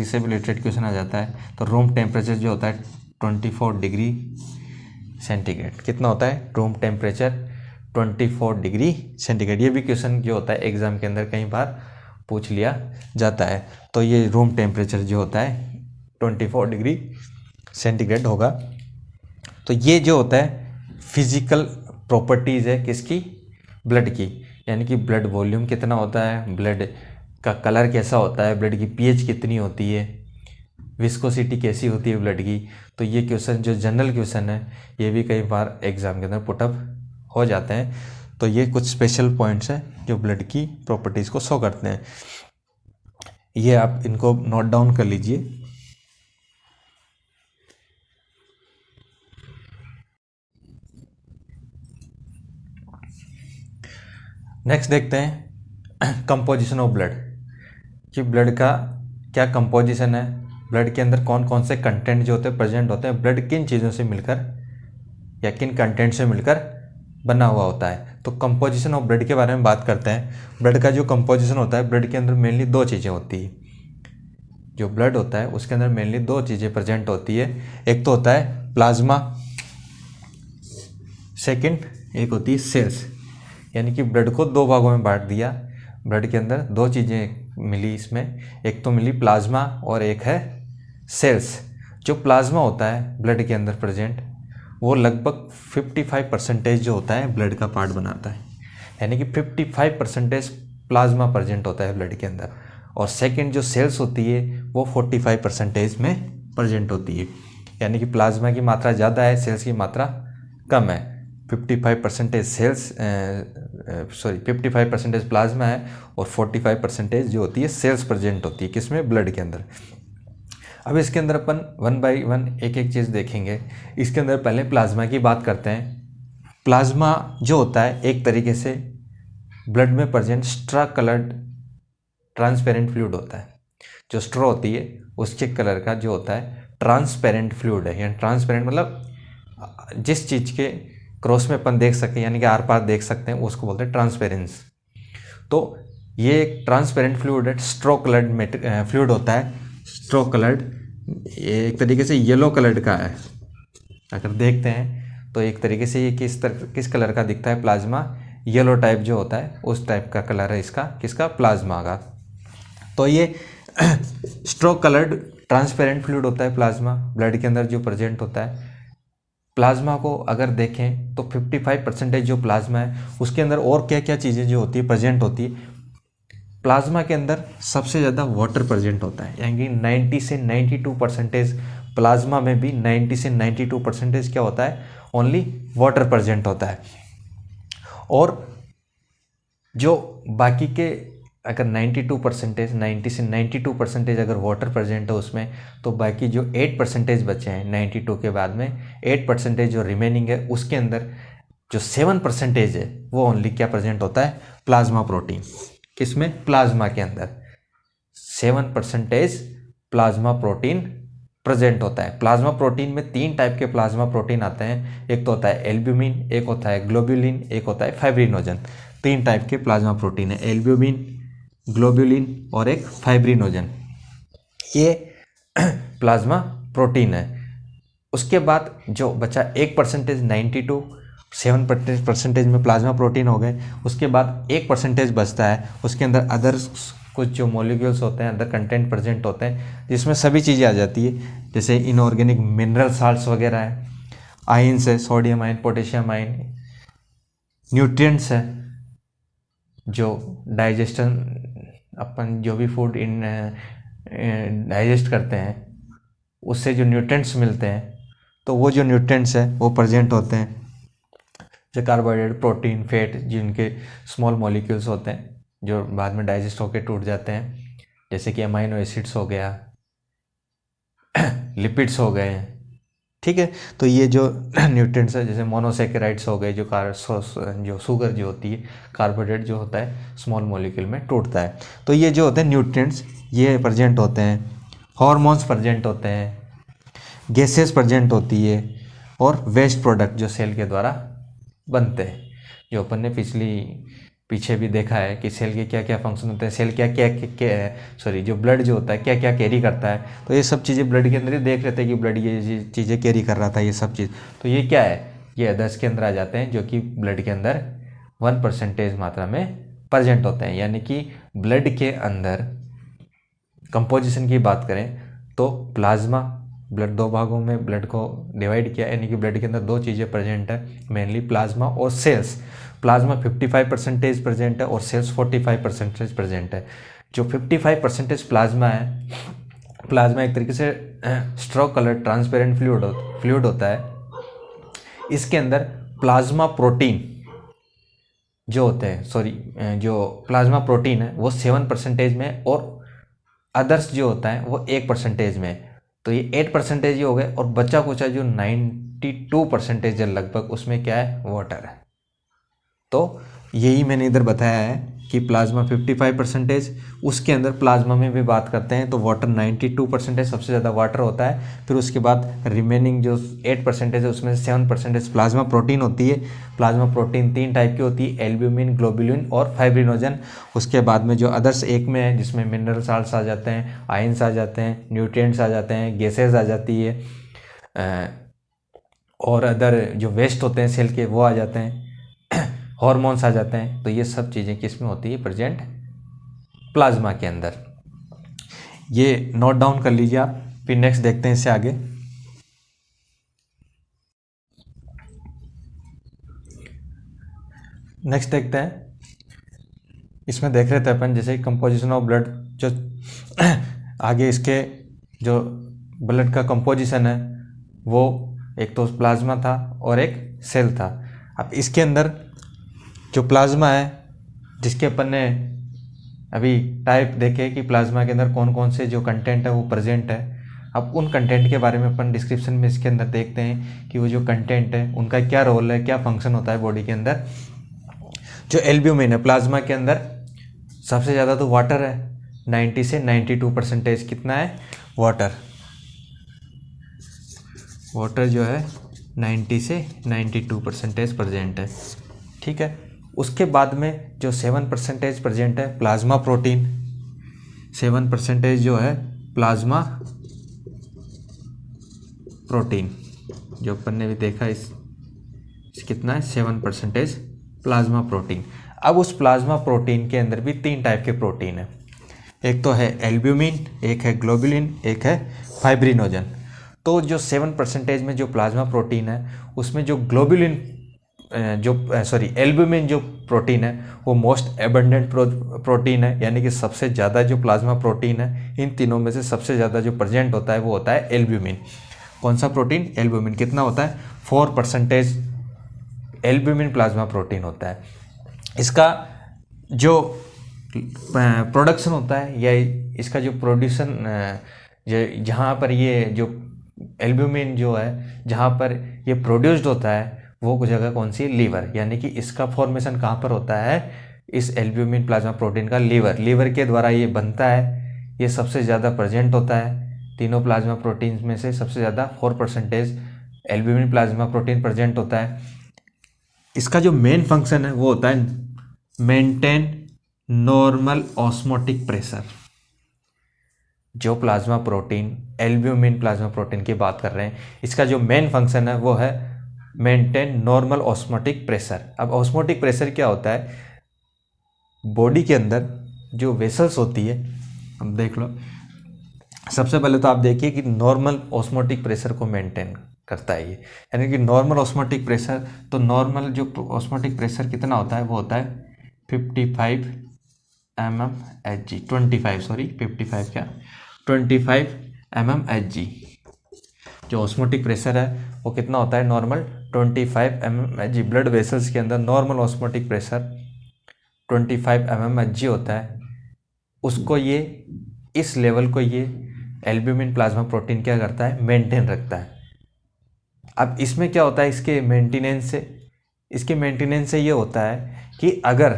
से भी रिलेटेड क्वेश्चन आ जाता है। तो रूम टेम्परेचर जो होता है 24 डिग्री सेंटीग्रेड। कितना होता है रूम टेम्परेचर? 24 degree centigrade. ये भी क्वेश्चन जो होता है एग्जाम के अंदर कई बार पूछ लिया जाता है। तो ये रूम टेम्परेचर जो होता है 24 डिग्री सेंटीग्रेड होगा। तो ये जो होता है फिजिकल प्रॉपर्टीज़ है किसकी? ब्लड की। यानी कि ब्लड वॉल्यूम कितना होता है, ब्लड का कलर कैसा होता है, ब्लड की पीएच कितनी होती है, विस्कोसिटी कैसी होती है ब्लड की। तो ये क्वेश्चन जो जनरल क्वेश्चन है ये भी कई बार एग्जाम के अंदर पुटअप हो जाते हैं। तो ये कुछ स्पेशल पॉइंट्स हैं जो ब्लड की प्रॉपर्टीज़ को शो करते हैं। ये आप इनको नोट डाउन कर लीजिए। नेक्स्ट देखते हैं कंपोजिशन ऑफ ब्लड, कि ब्लड का क्या कंपोजिशन है, ब्लड के अंदर कौन कौन से कंटेंट जो होते हैं प्रेजेंट होते हैं, ब्लड किन चीज़ों से मिलकर या किन कंटेंट से मिलकर बना हुआ होता है। तो कंपोजिशन ऑफ ब्लड के बारे में बात करते हैं। ब्लड का जो कंपोजिशन होता है, ब्लड के अंदर मेनली दो चीज़ें होती है। जो ब्लड होता है उसके अंदर मेनली दो चीज़ें प्रेजेंट होती है। एक तो होता है प्लाज्मा, सेकंड एक होती है सेल्स। यानी कि ब्लड को दो भागों में बांट दिया। ब्लड के अंदर दो चीज़ें मिली इसमें, एक तो मिली प्लाज्मा और एक है सेल्स। जो प्लाज्मा होता है ब्लड के अंदर प्रेजेंट वो लगभग 55% जो होता है ब्लड का पार्ट बनाता है। यानी कि 55% प्लाज्मा प्रेजेंट होता है ब्लड के अंदर। और सेकंड जो सेल्स होती है वो 45% में प्रेजेंट होती है। यानी कि प्लाज्मा की मात्रा ज़्यादा है, सेल्स की मात्रा कम है। 55% सेल्स 55% प्लाज्मा है और 45% जो होती है सेल्स प्रेजेंट होती है किसमें? ब्लड के अंदर। अब इसके अंदर अपन वन बाय वन एक एक चीज़ देखेंगे। इसके अंदर पहले प्लाज्मा की बात करते हैं। प्लाज्मा जो होता है एक तरीके से ब्लड में present straw coloured transparent fluid होता है। जो स्ट्रॉ होती है उसके कलर का जो होता है ट्रांसपेरेंट फ्लूइड है। यानी ट्रांसपेरेंट मतलब जिस चीज़ के क्रॉस में अपन देख सकते हैं यानी कि आर पार देख सकते हैं उसको बोलते हैं ट्रांसपेरेंस। तो ये एक ट्रांसपेरेंट फ्लूइड है, स्ट्रॉ कलर्ड फ्लूइड होता है। स्ट्रॉ कलर्ड एक तरीके से येलो कलर्ड का है। अगर देखते हैं तो एक तरीके से ये किस कलर का दिखता है? प्लाज्मा येलो टाइप जो होता है उस टाइप का कलर है इसका, किसका? प्लाज्मा का। तो ये स्ट्रॉ कलर्ड ट्रांसपेरेंट फ्लूइड होता है प्लाज्मा, ब्लड के अंदर जो प्रेजेंट होता है। प्लाज्मा को अगर देखें तो 55% जो प्लाज्मा है उसके अंदर और क्या क्या चीज़ें जो होती है प्रेजेंट होती है। प्लाज्मा के अंदर सबसे ज़्यादा वाटर प्रेजेंट होता है। यानी कि 90 से 92% प्लाज्मा में भी 90 से 92% क्या होता है? ओनली वाटर प्रेजेंट होता है। और जो बाकी के अगर 90 से 92% अगर वाटर प्रेजेंट है उसमें, तो बाकी जो 8% बचे हैं 92 के बाद में 8% जो रिमेनिंग है उसके अंदर जो 7% है वो ओनली क्या प्रेजेंट होता है? Plasma protein. किसमें? प्लाज्मा के अंदर 7% प्लाज्मा प्रोटीन प्रेजेंट होता है। प्लाज्मा प्रोटीन में 3 टाइप के प्लाज्मा प्रोटीन आते हैं। एक तो होता है एल्ब्यूमिन, एक होता है ग्लोब्यूलिन, एक होता है फाइब्रिनोजन। 3 टाइप के प्लाज्मा प्रोटीन है, एल्ब्यूमिन, ग्लोब्यूलिन और एक फाइब्रिनोजन। ये प्लाज्मा प्रोटीन है। उसके बाद जो बचा 1% 92, 7% में प्लाज्मा प्रोटीन हो गए। उसके बाद 1% बचता है, उसके अंदर अदर्स कुछ जो मॉलिक्यूल्स होते हैं, अंदर कंटेंट प्रेजेंट होते हैं, जिसमें सभी चीज़ें आ जाती है, जैसे इनऑर्गेनिक मिनरल साल्ट्स वगैरह है, आयन्स है, sodium ion, potassium ion, nutrients है, जो डाइजेशन, अपन जो भी फूड डाइजेस्ट करते हैं उससे जो न्यूट्रिएंट्स मिलते हैं, तो वो जो न्यूट्रिएंट्स है वो प्रेजेंट होते हैं। जो कार्बोहाइड्रेट, प्रोटीन, फैट, जिनके स्मॉल मॉलिक्यूल्स होते हैं जो बाद में डाइजेस्ट होकर टूट जाते हैं, जैसे कि अमाइनो एसिड्स हो गया, लिपिड्स हो गए, ठीक है। तो ये जो न्यूट्रिएंट्स है, जैसे मोनोसेकेराइड्स हो गए, जो शुगर जो होती है, कार्बोहाइड्रेट जो होता है स्मॉल मॉलिक्यूल में टूटता है। तो ये जो होते हैं न्यूट्रिएंट्स, ये प्रेजेंट होते हैं। हॉर्मोन्स प्रेजेंट होते हैं, गैसेस प्रेजेंट होती है, और वेस्ट प्रोडक्ट जो सेल के द्वारा बनते हैं, जो अपन ने पीछे भी देखा है कि सेल के क्या क्या फंक्शन होते हैं, सेल क्या जो ब्लड जो होता है क्या क्या कैरी करता है। तो ये सब चीज़ें ब्लड के अंदर ही देख लेते हैं कि ब्लड ये चीज़ें कैरी कर रहा था, ये सब चीज़। तो ये क्या है, ये अदर्स के अंदर आ जाते हैं, जो कि ब्लड के अंदर 1% मात्रा में प्रेजेंट होते हैं। यानी कि ब्लड के अंदर कंपोजिशन की बात करें तो प्लाज्मा, ब्लड दो भागों में ब्लड को डिवाइड किया, यानी कि ब्लड के अंदर दो चीज़ें प्रेजेंट है, मेनली प्लाज्मा और सेल्स। प्लाज्मा 55% प्रेजेंट है और सेल्स 45% प्रेजेंट है। जो 55% प्लाज्मा है, प्लाज्मा एक तरीके से स्ट्रॉ कलर ट्रांसपेरेंट फ्लूइड होता है। इसके अंदर प्लाज्मा प्रोटीन जो होते हैं, जो प्लाज्मा प्रोटीन है वो 7% में, और अदर्स जो होता है वो 1% में। तो ये 8% ही हो गए, और बचा कुचा जो 92% है लगभग, उसमें क्या है, वाटर है। तो यही मैंने इधर बताया है कि प्लाज्मा 55%, उसके अंदर प्लाज्मा में भी बात करते हैं तो वाटर 92%, सबसे ज़्यादा वाटर होता है। फिर उसके बाद रिमेनिंग जो 8% है उसमें 7% प्लाज्मा प्रोटीन होती है। प्लाज्मा प्रोटीन 3 टाइप की होती है, एल्ब्यूमिन, ग्लोबुलिन और फाइब्रिनोजन। उसके बाद में जो अदर्स एक में है, जिसमें मिनरल साल्ट्स आ जाते हैं, आयन्स आ जाते हैं, न्यूट्रिएंट्स आ जाते हैं, गैसेज आ जाती है, और अदर जो वेस्ट होते हैं सेल के वो आ जाते हैं, हॉर्मोन्स आ जाते हैं। तो ये सब चीज़ें किस में होती है, प्रेजेंट प्लाज्मा के अंदर। ये नोट डाउन कर लीजिए आप। फिर नेक्स्ट देखते हैं इससे आगे। नेक्स्ट देखते हैं, इसमें देख रहे थे अपन जैसे कंपोजिशन ऑफ ब्लड, जो आगे इसके जो ब्लड का कंपोजिशन है वो एक तो प्लाज्मा था और एक सेल था। अब इसके अंदर जो प्लाज्मा है, जिसके अपन ने अभी टाइप देखे कि प्लाज्मा के अंदर कौन कौन से जो कंटेंट है वो प्रेजेंट है। अब उन कंटेंट के बारे में अपन डिस्क्रिप्शन में इसके अंदर देखते हैं कि वो जो कंटेंट है उनका क्या रोल है, क्या फंक्शन होता है बॉडी के अंदर। जो एल्ब्यूमिन है प्लाज्मा के अंदर, सबसे ज़्यादा तो वाटर है, 90 से 92% कितना है, वाटर जो है 90 से 92% प्रेजेंट है, ठीक है। उसके बाद में जो 7% प्रेजेंट है प्लाज्मा प्रोटीन, 7% जो है प्लाज्मा प्रोटीन, जो अपन ने भी देखा इस कितना है, 7% प्लाज्मा प्रोटीन। अब उस प्लाज्मा प्रोटीन के अंदर भी 3 टाइप के प्रोटीन है, एक तो है एल्ब्यूमिन, एक है ग्लोबुलिन, एक है फाइब्रिनोजन। तो जो 7% में जो प्लाज्मा प्रोटीन है उसमें जो ग्लोबुलिन एल्ब्यूमिन जो प्रोटीन है वो मोस्ट एबंडेंट प्रोटीन है, यानी कि सबसे ज़्यादा जो प्लाज्मा प्रोटीन है इन तीनों में से सबसे ज़्यादा जो प्रेजेंट होता है वो होता है एल्ब्यूमिन। कौन सा प्रोटीन, एल्ब्यूमिन। कितना होता है, 4% एल्ब्यूमिन प्लाज्मा प्रोटीन होता है। इसका जो प्रोडक्शन होता है या इसका जो प्रोड्यूसन, जहाँ पर ये जो एल्ब्यूमिन जो है जहाँ पर ये प्रोड्यूस्ड होता है वो जगह कौन सी, लीवर। यानी कि इसका फॉर्मेशन कहाँ पर होता है, इस एल्ब्यूमिन प्लाज्मा प्रोटीन का लीवर के द्वारा ये बनता है। ये सबसे ज़्यादा प्रेजेंट होता है तीनों प्लाज्मा प्रोटीन में से, सबसे ज़्यादा 4% एल्ब्यूमिन प्लाज्मा प्रोटीन प्रेजेंट होता है। इसका जो मेन फंक्शन है वो होता है मेंटेन नॉर्मल ऑस्मोटिक प्रेशर। जो plasma protein, albumin plasma protein की बात कर रहे हैं, इसका जो मेन फंक्शन है वो है मेंटेन नॉर्मल ऑस्मोटिक प्रेशर। अब ऑस्मोटिक प्रेशर क्या होता है, बॉडी के अंदर जो वेसल्स होती है, अब देख लो, सबसे पहले तो आप देखिए कि नॉर्मल ऑस्मोटिक प्रेशर को मेंटेन करता है ये, यानी कि नॉर्मल ऑस्मोटिक प्रेशर, तो नॉर्मल जो ऑस्मोटिक प्रेशर कितना होता है वो होता है 55 mmHg, 55 क्या 25 mmHg। जो ऑस्मोटिक प्रेशर है वो कितना होता है नॉर्मल 25 mmHg। ब्लड वेसल्स के अंदर नॉर्मल ऑस्मोटिक प्रेशर 25 mmHg होता है। उसको ये, इस लेवल को ये एल्ब्यूमिन प्लाज्मा प्रोटीन क्या करता है, मेंटेन रखता है। अब इसमें क्या होता है, इसके मेंटेनेंस से ये होता है कि अगर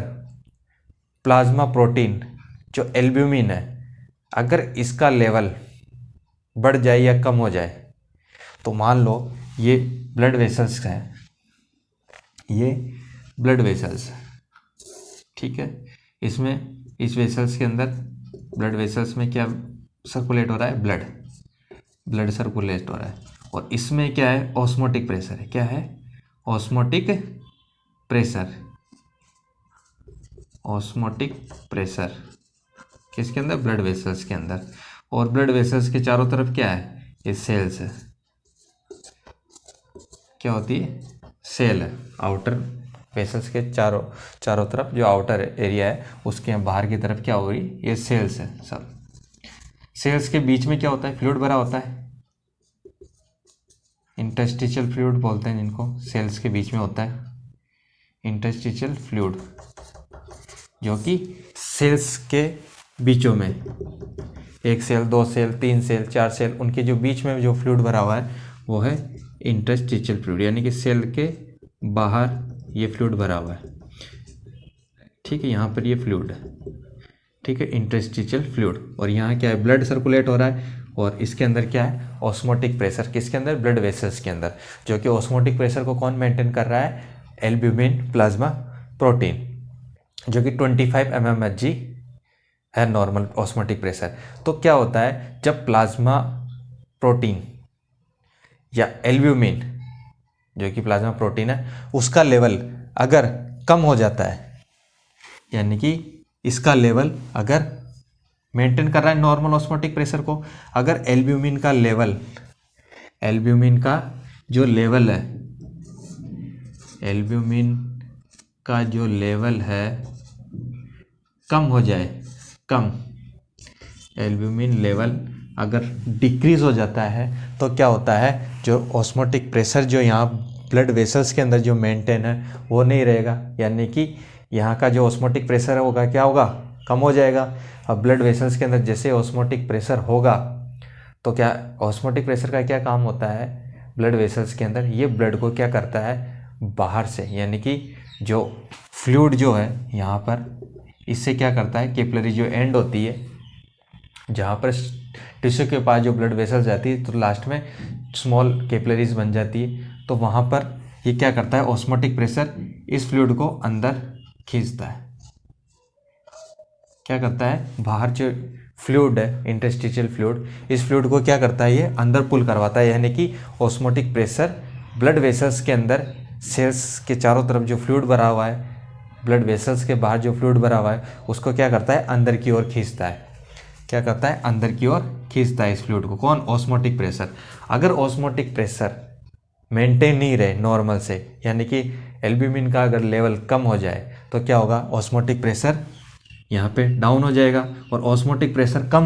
प्लाज्मा प्रोटीन जो एल्ब्यूमिन है, अगर इसका लेवल बढ़ जाए या कम हो जाए, तो मान लो ये ब्लड वेसल्स हैं, ये ब्लड वेसल्स, ठीक है, इसमें इस वेसल्स के अंदर, ब्लड वेसल्स में क्या सर्कुलेट हो रहा है, ब्लड सर्कुलेट हो रहा है, और इसमें क्या है, ऑस्मोटिक प्रेशर है। क्या है, ऑस्मोटिक प्रेशर किसके अंदर, ब्लड वेसल्स के अंदर। और ब्लड वेसल्स के चारों तरफ क्या है, ये सेल्स है। क्या होती है, सेल है। आउटर वेसल्स के चारों तरफ जो आउटर एरिया है, उसके बाहर की तरफ क्या हो रही, ये सेल्स है सब। सेल्स के बीच में क्या होता है, फ्लूइड भरा होता है, इंटरस्टिशियल फ्लूइड बोलते हैं जिनको, सेल्स के बीच में होता है इंटरस्टिशियल फ्लूइड, जो कि सेल्स के बीचों में, एक सेल, दो सेल, तीन सेल, चार सेल, उनके जो बीच में जो फ्लूइड भरा हुआ है वो है इंटरस्टिशियल फ्लूइड, यानी कि सेल के बाहर ये फ्लूइड भरा हुआ है। ठीक है, यहाँ पर ये फ्लूइड है, ठीक है, इंटरस्टिशियल फ्लूइड। और यहाँ क्या है, ब्लड सर्कुलेट हो रहा है, और इसके अंदर क्या है, ऑस्मोटिक प्रेशर, किसके अंदर, ब्लड वेसल्स के अंदर, जो कि ऑस्मोटिक प्रेशर को कौन मेंटेन कर रहा है, एल्ब्यूमिन प्लाज्मा प्रोटीन, जो कि 25 mmHg है नॉर्मल ऑस्मोटिक प्रेशर। तो क्या होता है, जब प्लाज्मा प्रोटीन या एल्ब्यूमिन, जो कि प्लाज्मा प्रोटीन है, उसका लेवल अगर कम हो जाता है, यानी कि इसका लेवल अगर मेंटेन कर रहा है नॉर्मल ऑस्मोटिक प्रेशर को, अगर एल्ब्यूमिन का जो लेवल है, एल्ब्यूमिन का जो लेवल है कम हो जाए, एल्ब्यूमिन लेवल अगर डिक्रीज हो जाता है, तो क्या होता है, जो ऑस्मोटिक प्रेशर जो यहाँ ब्लड वेसल्स के अंदर जो मेंटेन है वो नहीं रहेगा, यानी कि यहाँ का जो ऑस्मोटिक प्रेशर होगा क्या होगा, कम हो जाएगा। अब ब्लड वेसल्स के अंदर जैसे ऑस्मोटिक प्रेशर होगा, तो क्या ऑस्मोटिक प्रेशर का क्या काम होता है, ब्लड वेसल्स के अंदर ये ब्लड को क्या करता है, बाहर से, यानी कि जो फ्लूइड जो है यहाँ पर, इससे क्या करता है, कैपिलरी जो एंड होती है, जहाँ पर टिश्यू के पास जो ब्लड वेसल्स जाती है, तो लास्ट में स्मॉल कैपिलरीज बन जाती है, तो वहाँ पर ये क्या करता है, ऑस्मोटिक प्रेशर इस फ्लूइड को अंदर खींचता है। क्या करता है, बाहर जो फ्लूइड है, इंटरस्टिशियल फ्लूइड, इस फ्लूइड को क्या करता है, ये अंदर पुल करवाता है, यानी कि ऑस्मोटिक प्रेशर ब्लड वेसल्स के अंदर, सेल्स के चारों तरफ जो फ्लूइड भरा हुआ है, ब्लड वेसल्स के बाहर जो फ्लूइड भरा हुआ है, उसको क्या करता है, अंदर की ओर खींचता है। क्या करता है, अंदर की ओर खींचता है इस फ्लूइड को, कौन, ऑस्मोटिक प्रेशर। अगर ऑस्मोटिक प्रेशर मेंटेन नहीं रहे नॉर्मल से, यानी कि एल्ब्यूमिन का अगर लेवल कम हो जाए, तो क्या होगा, ऑस्मोटिक प्रेशर यहाँ पे डाउन हो जाएगा, और ऑस्मोटिक प्रेशर कम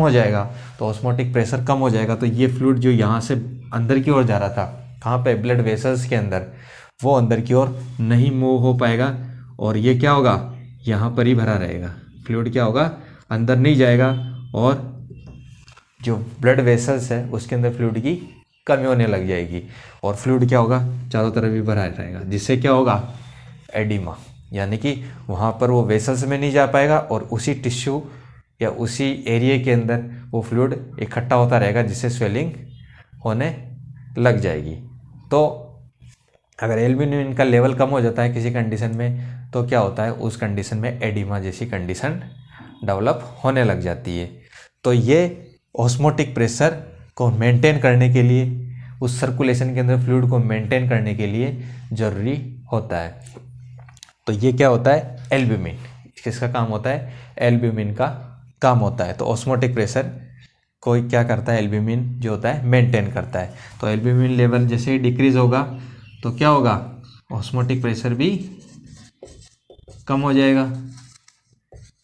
हो जाएगा, तो ये फ्लूइड जो यहाँ से अंदर की ओर जा रहा था, कहाँ पे, ब्लड वेसल्स के अंदर, वो अंदर की ओर नहीं मूव हो पाएगा, और ये क्या होगा, यहाँ पर ही भरा रहेगा, फ्लूइड क्या होगा, अंदर नहीं जाएगा, और जो ब्लड वेसल्स है उसके अंदर फ्लूइड की कमी होने लग जाएगी, और फ्लूइड क्या होगा, चारों तरफ भी भरा रहेगा, जिससे क्या होगा, एडिमा, यानी कि वहाँ पर वो वेसल्स में नहीं जा पाएगा, और उसी टिश्यू या उसी एरिया के अंदर वो फ्लूइड इकट्ठा होता रहेगा, जिससे स्वेलिंग होने लग जाएगी। तो अगर एल्ब्यूमिन का लेवल कम हो जाता है किसी कंडीशन में, तो क्या होता है, उस कंडीशन में एडिमा जैसी कंडीशन डेवलप होने लग जाती है। तो ये ऑस्मोटिक प्रेशर को मेंटेन करने के लिए, उस सर्कुलेशन के अंदर फ्लूइड को मेंटेन करने के लिए जरूरी होता है। तो ये क्या होता है, एल्ब्यूमिन, किसका काम होता है, एल्ब्यूमिन का काम होता है। तो ऑस्मोटिक प्रेशर कोई क्या करता है, एल्ब्यूमिन जो होता है मेंटेन करता है। तो एल्ब्यूमिन लेवल जैसे ही डिक्रीज होगा तो क्या होगा, ऑस्मोटिक प्रेशर भी कम हो जाएगा,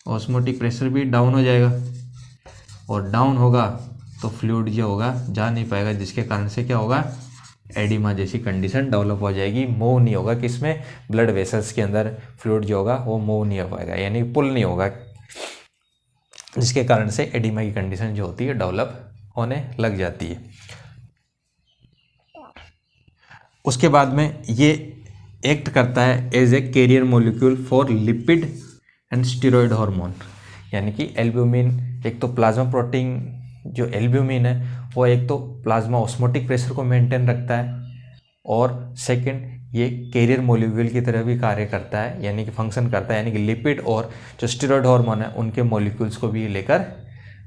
ऑस्मोटिक प्रेशर भी डाउन हो जाएगा, और डाउन होगा तो फ्लूइड जो होगा जा नहीं पाएगा, जिसके कारण से क्या होगा, एडिमा जैसी कंडीशन डेवलप हो जाएगी। मूव नहीं होगा, किसमें, ब्लड वेसल्स के अंदर फ्लूइड जो होगा वो मूव नहीं हो पाएगा, यानी पुल नहीं होगा, जिसके कारण से एडिमा की कंडीशन जो होती है डेवलप होने लग जाती है। उसके बाद में ये एक्ट करता है as a carrier molecule for lipid and steroid hormone, यानी कि एल्ब्यूमिन एक तो प्लाज्मा प्रोटीन, जो एल्ब्यूमिन है वो एक तो प्लाज्मा ऑस्मोटिक प्रेशर को मेंटेन रखता है, और सेकंड ये कैरियर मॉलिक्यूल की तरह भी कार्य करता है, यानी कि फंक्शन करता है, यानी कि लिपिड और जो स्टेरॉयड हार्मोन है उनके मॉलिक्यूल्स को भी लेकर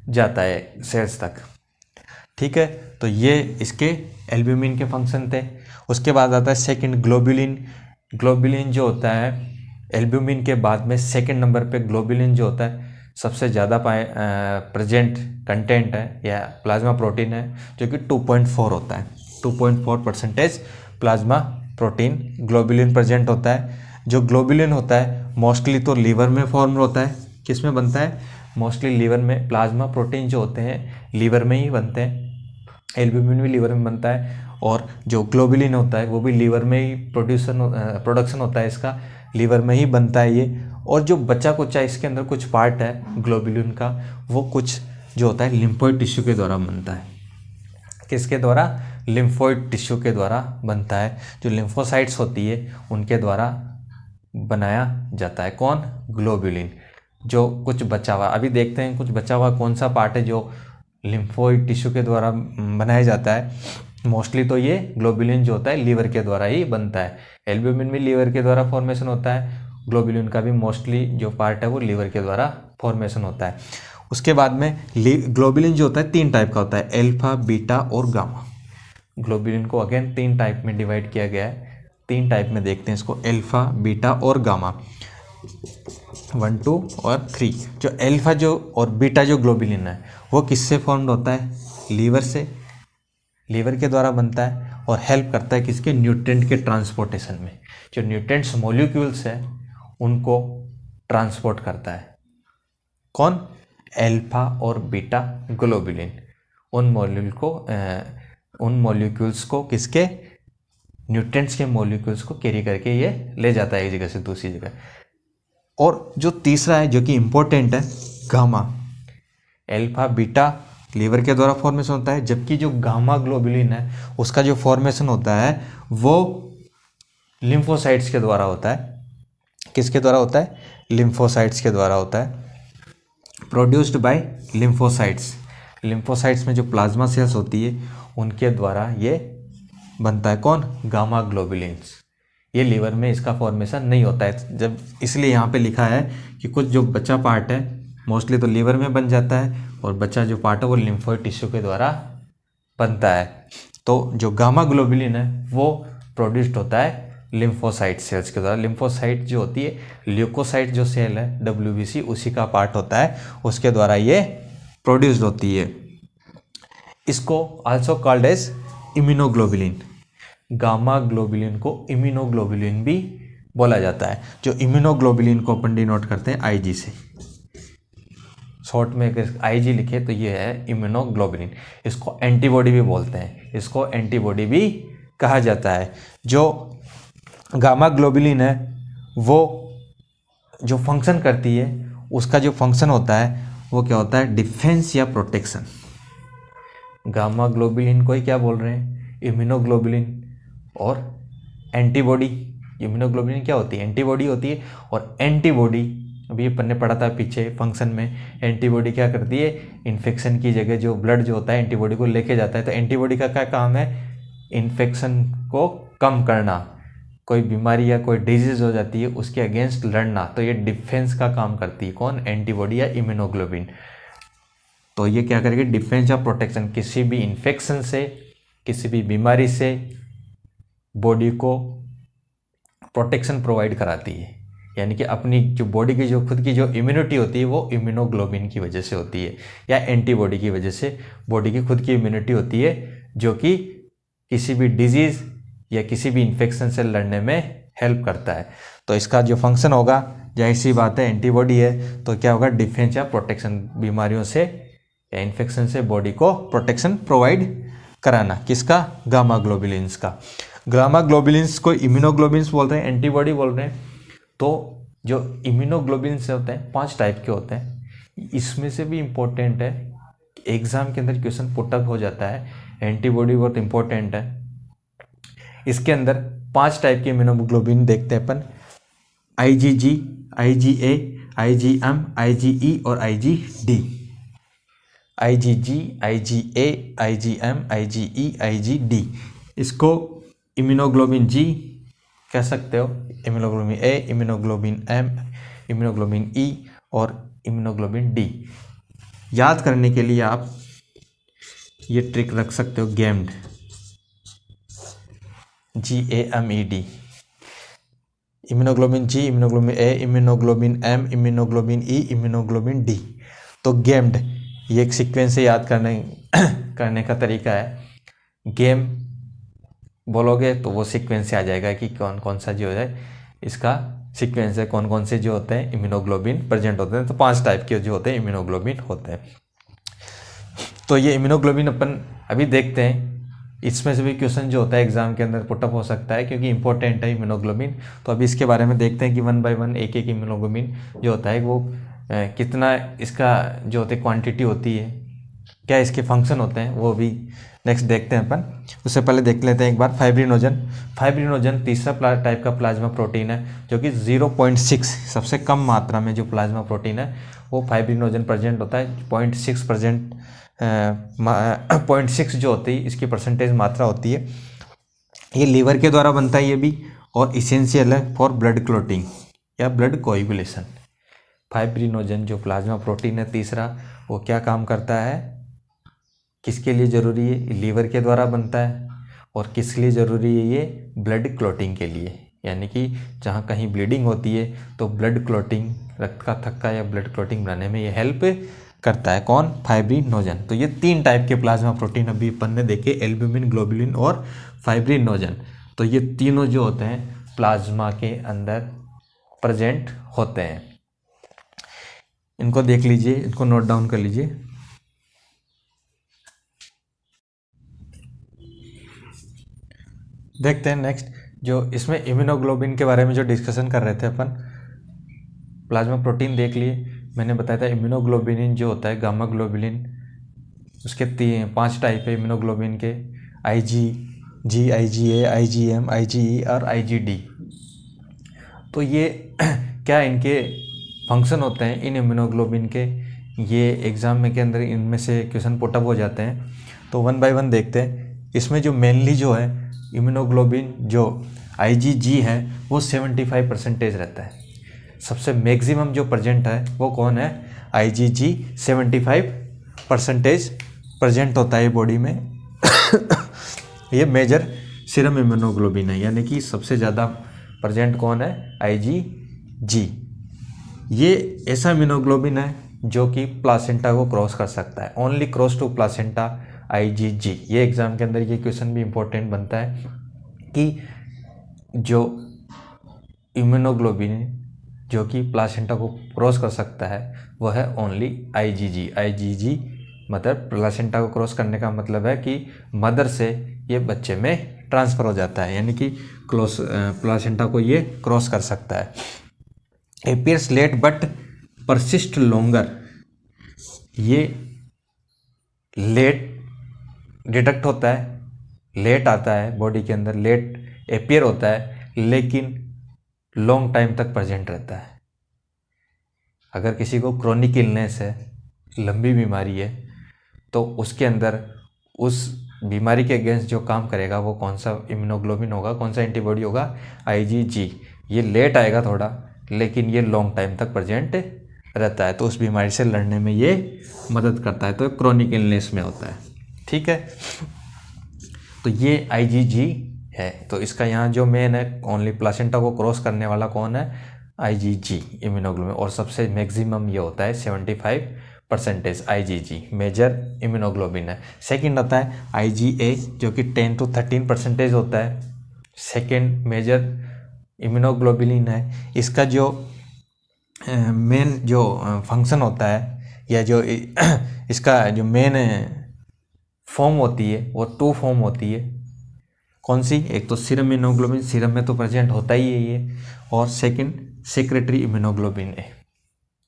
जाता है सेल्स तक। ठीक है, तो ये इसके एल्ब्यूमिन के फंक्शन थे। उसके बाद आता है सेकंड ग्लोबुलिन। ग्लोबुलिन जो होता है एल्ब्यूमिन के बाद में सेकंड नंबर पे ग्लोबुलिन जो होता है सबसे ज़्यादा प्रेजेंट कंटेंट है या प्लाज्मा प्रोटीन है, जो कि 2.4 होता है, 2.4% प्लाज्मा प्रोटीन ग्लोबुलिन प्रेजेंट होता है। जो ग्लोबुलिन होता है मोस्टली तो लीवर में फॉर्म होता है, किस में बनता है, मोस्टली लीवर में। प्लाज्मा प्रोटीन जो होते हैं लीवर में ही बनते हैं, एल्ब्यूमिन भी लीवर में बनता है, और जो ग्लोबुलिन होता है वो भी लीवर में ही प्रोडक्शन होता है, इसका लीवर में ही बनता है ये। और जो बचा कुचा इसके अंदर कुछ पार्ट है ग्लोबुलिन का, वो कुछ जो होता है लिम्फोइड टिश्यू के द्वारा बनता है, किसके द्वारा, लिम्फोइड टिश्यू के द्वारा बनता है, जो लिम्फोसाइट्स होती है उनके द्वारा बनाया जाता है। कौन, ग्लोबुलिन। जो कुछ बचा हुआ, अभी देखते हैं कुछ बचा हुआ कौन सा पार्ट है जो लिम्फोइड टिश्यू के द्वारा बनाया जाता है। मोस्टली तो ये ग्लोबुलिन जो होता है लीवर के द्वारा ही बनता है, एल्ब्यूमिन भी लीवर के द्वारा फॉर्मेशन होता है, ग्लोबुलिन का भी मोस्टली जो पार्ट है वो लीवर के द्वारा फॉर्मेशन होता है। उसके बाद में ग्लोबुलिन जो होता है 3 टाइप का होता है, एल्फा, बीटा और गामा। ग्लोबुलिन को अगेन 3 टाइप में डिवाइड किया गया है, 3 टाइप में देखते हैं इसको, एल्फा, बीटा और गामा, 1, 2 और 3। जो एल्फा जो और बीटा जो ग्लोबुलिन है वो किससे फॉर्म्ड होता है, लीवर से, लीवर के द्वारा बनता है, और हेल्प करता है किसके, न्यूट्रिएंट के ट्रांसपोर्टेशन में। जो न्यूट्रिएंट्स मॉलिक्यूल्स है उनको ट्रांसपोर्ट करता है, कौन, एल्फा और बीटा ग्लोबुलिन। उन मॉलिक्यूल्स को किसके, न्यूट्रिएंट्स के मॉलिक्यूल्स को कैरी करके ये ले जाता है एक जगह से दूसरी जगह। और जो तीसरा है जो कि इम्पोर्टेंट है, गामा। एल्फा बीटा लीवर के द्वारा फॉर्मेशन होता है, जबकि जो गामा ग्लोबुलिन है उसका जो फॉर्मेशन होता है वो लिम्फोसाइट्स के द्वारा होता है। किसके द्वारा होता है, लिम्फोसाइट्स के द्वारा होता है, प्रोड्यूस्ड बाय लिम्फोसाइट्स। लिम्फोसाइट्स में जो प्लाज्मा सेल्स होती है उनके द्वारा ये बनता है, कौन, गामा ग्लोबुलिन्स। ये लीवर में इसका फॉर्मेशन नहीं होता है, जब इसलिए यहाँ पे लिखा है कि कुछ जो बचा पार्ट है मोस्टली तो लीवर में बन जाता है, और बचा जो पार्ट है वो लिम्फोइड टिश्यू के द्वारा बनता है। तो जो गामा ग्लोबुलिन है वो प्रोड्यूस्ड होता है लिम्फोसाइट सेल्स के द्वारा। लिम्फोसाइट जो होती है, ल्यूकोसाइट जो सेल है WBC उसी का पार्ट होता है, उसके द्वारा ये प्रोड्यूस्ड होती है। इसको also called as immunoglobulin. Gamma globulin को इम्यूनोग्लोबुलिन भी बोला जाता है। जो इम्यूनोग्लोबुलिन को अपन डिनोट करते हैं IG से, शॉर्ट में अगर IG लिखे तो ये है इम्यूनोग्लोबुलिन। इसको एंटीबॉडी भी बोलते हैं, इसको एंटीबॉडी भी कहा जाता है। जो गामा ग्लोबुलिन है वो जो फंक्शन करती है, उसका जो फंक्शन होता है वो क्या होता है, डिफेंस या प्रोटेक्शन। गामा ग्लोबुलिन को ही क्या बोल रहे हैं, इम्यूनोग्लोबुलिन। और एंटीबॉडी, इम्यूनोग्लोबुलिन क्या होती है, एंटीबॉडी होती है। और एंटीबॉडी अभी अपन ने पढ़ा था पीछे फंक्शन में, एंटीबॉडी क्या करती है, इन्फेक्शन की जगह जो ब्लड जो होता है एंटीबॉडी को लेके जाता है। तो एंटीबॉडी का क्या काम है, इन्फेक्शन को कम करना, कोई बीमारी या कोई डिजीज हो जाती है उसके अगेंस्ट लड़ना, तो ये डिफेंस का काम करती है, कौन, एंटीबॉडी या इम्यूनोग्लोबुलिन। तो ये क्या करेगी, डिफेंस या प्रोटेक्शन, किसी भी इन्फेक्शन से, किसी भी बीमारी से बॉडी को प्रोटेक्शन प्रोवाइड कराती है, यानी कि अपनी जो बॉडी की जो खुद की जो इम्यूनिटी होती है वो इम्यूनोग्लोबिन की वजह से होती है, या एंटीबॉडी की वजह से बॉडी की खुद की इम्यूनिटी होती है, जो कि किसी भी डिजीज़ या किसी भी इन्फेक्शन से लड़ने में हेल्प करता है। तो इसका जो फंक्शन होगा, जाहिर सी बात है एंटीबॉडी है तो क्या होगा, डिफेंस या प्रोटेक्शन, बीमारियों से या इन्फेक्शन से बॉडी को प्रोटेक्शन प्रोवाइड कराना। किसका? गामा ग्लोबुलिन्स का। गामा ग्लोबुलिन्स को इम्यूनोग्लोबिन्स बोल रहे हैं, एंटीबॉडी बोल रहे हैं। तो जो इम्यूनोग्लोबिन्स होते हैं 5 टाइप के होते हैं। इसमें से भी इम्पोर्टेंट है, एग्जाम के अंदर क्वेश्चन पुटअप हो जाता है, एंटीबॉडी बहुत इंपॉर्टेंट है। इसके अंदर 5 टाइप के इम्यूनोग्लोबिन देखते हैं अपन, IgG, IgA, IgM, IgE और IgD। IgG, IgA, IgM, IgE, IgD, इसको इम्यूनोग्लोबिन G कह सकते हो, immunoglobulin A, immunoglobulin M, immunoglobulin E और इम्यूनोग्लोबिन D। याद करने के लिए आप ये ट्रिक रख सकते हो, gamed, GAMED, immunoglobulin G, immunoglobulin A, immunoglobulin M, immunoglobulin E, immunoglobulin D। तो गेम्ड ये एक सीक्वेंस से याद करने का तरीका है। गेम बोलोगे तो वो सीक्वेंस से आ जाएगा कि कौन कौन सा जो है इसका सीक्वेंस है, कौन कौन से जो होते हैं इम्यूनोग्लोबिन प्रेजेंट होते हैं। तो 5 टाइप के जो होते हैं इम्यूनोग्लोबिन होते हैं। तो ये इम्यूनोग्लोबिन अपन अभी देखते हैं, इसमें से भी क्वेश्चन जो होता है एग्जाम के अंदर पुटअप हो सकता है क्योंकि इंपॉर्टेंट है इम्यूनोग्लोबिन। तो अभी इसके बारे में देखते हैं कि 1 बाय 1 एक एक इम्यूनोग्लोबिन जो होता है वो कितना इसका जो होते क्वांटिटी होती है, क्या इसके फंक्शन होते हैं, वो भी नेक्स्ट देखते हैं अपन। उससे पहले देख लेते हैं एक बार फाइब्रिनोजन। फाइब्रिनोजन तीसरा टाइप का प्लाज्मा प्रोटीन है जो कि 0.6 सबसे कम मात्रा में जो प्लाज्मा प्रोटीन है वो फाइब्रिनोजन प्रेजेंट होता है। 0.6 जो होती है इसकी परसेंटेज मात्रा होती है। ये लीवर के द्वारा बनता है ये भी, और इसेंशियल है फॉर ब्लड क्लोटिंग या ब्लड कोएगुलेशन। फाइब्रिनोजन जो प्लाज्मा प्रोटीन है तीसरा, वो क्या काम करता है, किसके लिए ज़रूरी है, लीवर के द्वारा बनता है, और किस लिए ज़रूरी है ये, ब्लड क्लोटिंग के लिए, यानी कि जहाँ कहीं ब्लीडिंग होती है तो ब्लड क्लोटिंग, रक्त का थक्का या ब्लड क्लोटिंग बनाने में ये हेल्प करता है। कौन? फाइब्रिनोजन। तो ये 3 टाइप के प्लाज्मा प्रोटीन अभी अपन ने देखे, एल्ब्यूमिन, ग्लोबुलिन और फाइब्रिनोजन। तो ये तीनों जो होते हैं प्लाज्मा के अंदर प्रेजेंट होते हैं। इनको देख लीजिए, इनको नोट डाउन कर लीजिए। देखते हैं नेक्स्ट, जो इसमें इम्यूनोग्लोबिन के बारे में जो डिस्कशन कर रहे थे अपन, प्लाज्मा प्रोटीन देख लिए, मैंने बताया था इम्यूनोग्लोबिन जो होता है गामा ग्लोबुलिन, उसके 5 टाइप है इम्यूनोग्लोबिन के, IgG, IgA, IgM, IgE और IgD। तो ये क्या इनके फंक्शन होते हैं इन इम्यूनोग्लोबिन के, ये एग्ज़ाम में के अंदर इनमें से क्वेश्चन पुटअप हो जाते हैं। तो 1 बाय 1 देखते हैं। इसमें जो मेनली जो है इम्यूनोग्लोबिन जो IgG है वो 75% रहता है। सबसे मैक्सिमम जो प्रेजेंट है वो कौन है, IgG 75% प्रेजेंट होता है बॉडी में। ये मेजर सीरम इम्यूनोग्लोबिन है, यानी कि सबसे ज़्यादा प्रेजेंट कौन है, IgG। ये ऐसा इम्यूनोग्लोबिन है जो कि प्लासेंटा को क्रॉस कर सकता है, only cross to placenta IgG। ये एग्ज़ाम के अंदर ये क्वेश्चन भी इम्पोर्टेंट बनता है कि जो इम्यूनोग्लोबिन जो कि प्लासेंटा को क्रॉस कर सकता है वह है ओनली IgG। IgG मतलब प्लासेंटा को क्रॉस करने का मतलब है कि मदर से ये बच्चे में ट्रांसफ़र हो जाता है, यानी कि प्लासेंटा को ये क्रॉस कर सकता है। Appears late but persist longer, ये लेट डिटेक्ट होता है, लेट आता है बॉडी के अंदर, लेट एपियर होता है, लेकिन लॉन्ग टाइम तक प्रेजेंट रहता है। अगर किसी को क्रोनिक इलनेस है, लंबी बीमारी है, तो उसके अंदर उस बीमारी के अगेंस्ट जो काम करेगा वो कौन सा इम्यूनोग्लोबिन होगा, कौन सा एंटीबॉडी होगा, IgG। ये लेट आएगा थोड़ा, लेकिन ये लॉन्ग टाइम तक प्रेजेंट रहता है, तो उस बीमारी से लड़ने में ये मदद करता है। तो क्रोनिक इलनेस में होता है, ठीक है। तो ये IgG है। तो इसका यहाँ जो मेन है, ओनली प्लासेंटा को क्रॉस करने वाला कौन है, IgG इम्यूनोग्लोबिन, और सबसे मैक्सिमम ये होता है 75% IgG मेजर इम्यूनोग्लोबिन है। सेकंड आता है IgA जो कि 10 to 13% होता है, सेकंड मेजर इम्यूनोग्लोबिन है। इसका जो मेन जो फंक्शन होता है या जो इसका जो मेन फॉर्म होती है वो 2 फॉर्म होती है। कौन सी, एक तो सीरम इम्यूनोग्लोबिन, सीरम में तो प्रेजेंट होता ही है ये, और सेकंड सेक्रेटरी इम्यूनोग्लोबिन है।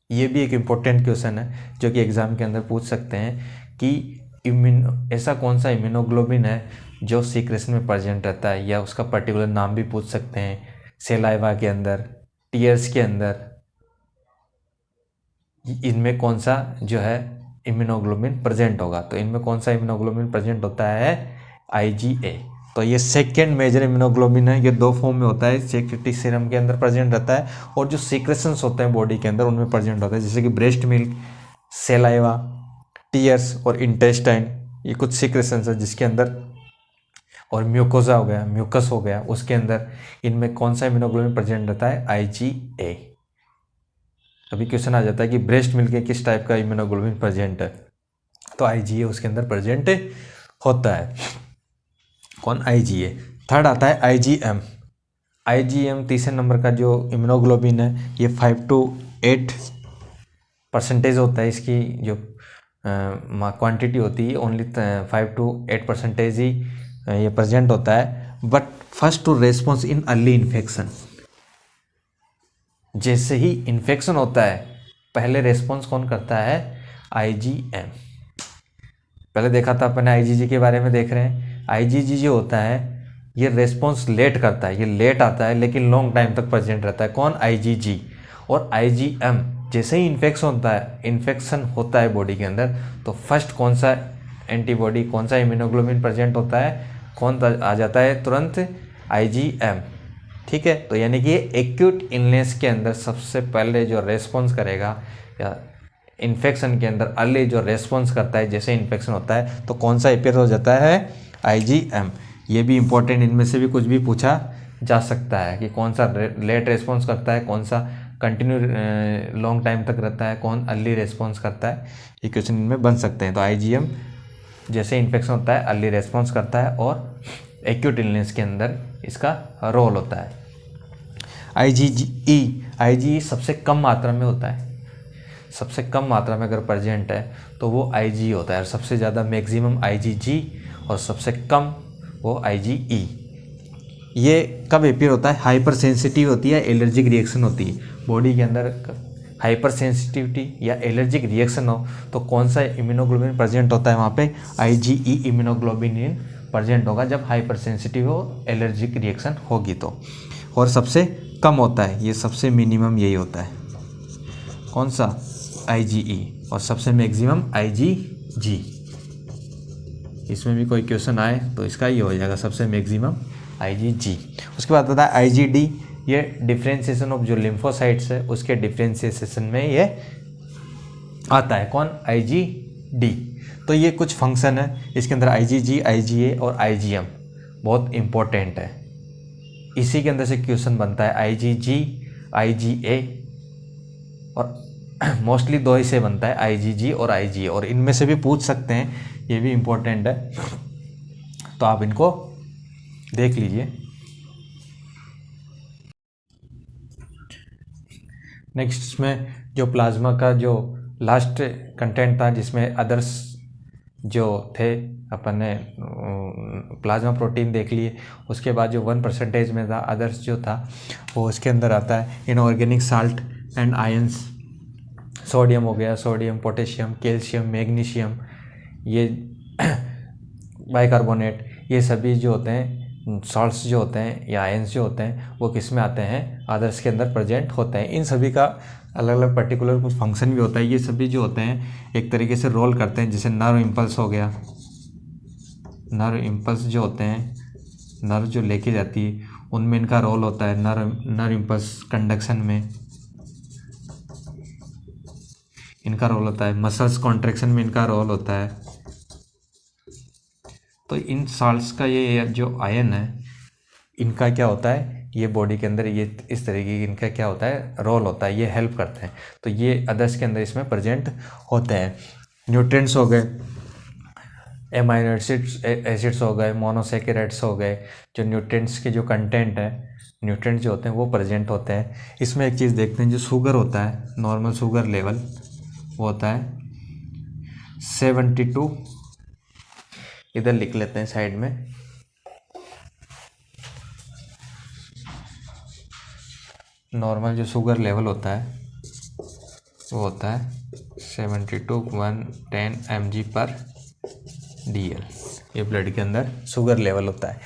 ये भी एक इम्पोर्टेंट क्वेश्चन है जो कि एग्जाम के अंदर पूछ सकते हैं कि ऐसा कौन सा इम्यूनोग्लोबिन है जो सीक्रेशन में प्रेजेंट रहता है, या उसका पर्टिकुलर नाम भी पूछ सकते हैं। सेलाइवा के अंदर, टीयर्स के अंदर, इनमें कौन सा जो है इम्यूनोग्लोबिन प्रेजेंट होगा। तो इनमें कौन सा इम्यूनोग्लोबिन प्रेजेंट होता है, IgA। तो ये सेकेंड मेजर इम्यूनोग्लोबिन है। ये 2 फॉर्म में होता है, सेक्रेटरी सीरम के अंदर प्रेजेंट रहता है, और जो सीक्रेशंस होते हैं बॉडी के अंदर उनमें प्रेजेंट होता है, जैसे कि ब्रेस्ट मिल्क, सेलाइवा, टीयर्स और इंटेस्टाइन। ये कुछ सीक्रेशंस है जिसके अंदर, और म्यूकोजा हो गया, म्यूकस हो गया, उसके अंदर इनमें कौन सा इम्यूनोग्लोबिन प्रेजेंट रहता है, IgA। अभी क्वेश्चन आ जाता है कि ब्रेस्ट मिल्क के किस टाइप का इम्यूनोग्लोबिन प्रेजेंट है, तो IgA उसके अंदर प्रेजेंट होता है। कौन, IgA। थर्ड आता है IgM। तीसरे नंबर का जो इम्यूनोग्लोबिन है, ये 5 to 8% होता है। इसकी जो क्वांटिटी होती है ओनली 5 to 8% ही ये प्रेजेंट होता है। But first to response in early infection, जैसे ही इन्फेक्शन होता है पहले रेस्पॉन्स कौन करता है, IgM। पहले देखा था अपने IgG के बारे में, देख रहे हैं IgG जो होता है ये रेस्पॉन्स लेट करता है, ये लेट आता है लेकिन लॉन्ग टाइम तक प्रेजेंट रहता है। कौन, IgG। और IgM जैसे ही इन्फेक्शन होता है बॉडी के अंदर, तो फर्स्ट कौन सा एंटीबॉडी, कौन सा इम्यूनोग्लोबिन प्रेजेंट होता है, कौन आ जाता है तुरंत, IgM। ठीक है, तो यानी कि एक्यूट इलनेस के अंदर सबसे पहले जो रेस्पॉन्स करेगा, या इन्फेक्शन के अंदर अर्ली जो रेस्पॉन्स करता है जैसे इन्फेक्शन होता है, तो कौन सा अपीयर हो जाता है, IgM। ये भी इंपॉर्टेंट, इनमें से भी कुछ भी पूछा जा सकता है कि कौन सा लेट रेस्पॉन्स करता है, कौन सा कंटिन्यू लॉन्ग टाइम तक रहता है, कौन अर्ली रेस्पॉन्स करता है। ये क्वेश्चन इनमें बन सकते हैं। तो IgM जैसे इन्फेक्शन होता है अर्ली रेस्पॉन्स करता है, और एक्यूट इलनेस के अंदर इसका रोल होता है। IgE सबसे कम मात्रा में होता है, सबसे कम मात्रा में अगर प्रेजेंट है तो वो IG होता है, और सबसे ज़्यादा मैक्सिमम IgG, और सबसे कम वो IgE। ये कब अपीयर होता है, हाइपर सेंसिटिव होती है, एलर्जिक रिएक्शन होती है बॉडी के अंदर, हाइपर सेंसिटिविटी या एलर्जिक रिएक्शन हो तो कौन सा इम्यूनोग्लोबिन प्रेजेंट होता है, वहाँ पे IgE इम्यूनोग्लोबिन प्रेजेंट होगा जब हाइपर सेंसिटिव हो, एलर्जिक रिएक्शन होगी तो। और सबसे कम होता है, ये सबसे मिनिमम यही होता है, कौन सा, IgE, और सबसे मैक्सिमम IgG। इसमें भी कोई क्वेश्चन आए तो इसका ये हो जाएगा सबसे मैक्सिमम IgG। उसके बाद आता है IgD। ये डिफ्रेंशिएशन ऑफ जो लिम्फोसाइट्स है उसके डिफ्रेंशिएशन में ये आता है, कौन, IgD। तो ये कुछ फंक्शन है इसके अंदर, IgG, IgA और IgM बहुत इंपॉर्टेंट है। इसी के अंदर से क्वेश्चन बनता है IgG, IgA, और मोस्टली 2 ही से बनता है, IgG और IgA, और इनमें से भी पूछ सकते हैं, ये भी इम्पोर्टेंट है, तो आप इनको देख लीजिए। नेक्स्ट इसमें जो प्लाज्मा का जो लास्ट कंटेंट था, जिसमें अदर्स जो थे, अपन ने प्लाज्मा प्रोटीन देख लिए, उसके बाद जो 1% में था अदर्स जो था वो उसके अंदर आता है inorganic salt and ions. Sodium हो गया, सोडियम, पोटेशियम, कैल्शियम, मैग्नीशियम, ये बाइकार्बोनेट, ये सभी जो होते हैं सॉल्ट्स जो होते हैं या आयंस जो होते हैं वो किस में आते हैं, अदर्स के अंदर प्रेजेंट होते हैं। इन सभी का अलग अलग पर्टिकुलर कुछ फंक्शन भी होता है। ये सभी जो होते हैं एक तरीके से रोल करते हैं, जैसे नर्व इम्पल्स हो गया, नर्व इम्पल्स जो होते हैं, नर्व जो लेके जाती है उनमें इनका रोल होता है, नर्व इम्पल्स कंडक्शन में इनका रोल होता है, मसल्स कॉन्ट्रैक्शन में इनका रोल होता है। तो इन साल्ट्स का ये जो आयन है इनका क्या होता है, ये बॉडी के अंदर ये इस तरीके की इनका क्या होता है, रोल होता है, ये हेल्प करते हैं। तो ये अदर्स के अंदर इसमें प्रेजेंट होते हैं। न्यूट्रिएंट्स हो गए, एमाइनो एसिड्स हो गए, मोनोसैकेराइड्स हो गए, जो न्यूट्रिएंट्स के जो कंटेंट है, न्यूट्रिएंट्स जो होते हैं वो प्रेजेंट होते हैं। इसमें एक चीज़ देखते हैं, जो शुगर होता है, नॉर्मल शुगर लेवल वो होता है 72, इधर लिख लेते हैं साइड में, नॉर्मल जो शुगर लेवल होता है वो होता है 72 110 mg/dl। ये ब्लड के अंदर शुगर लेवल होता है।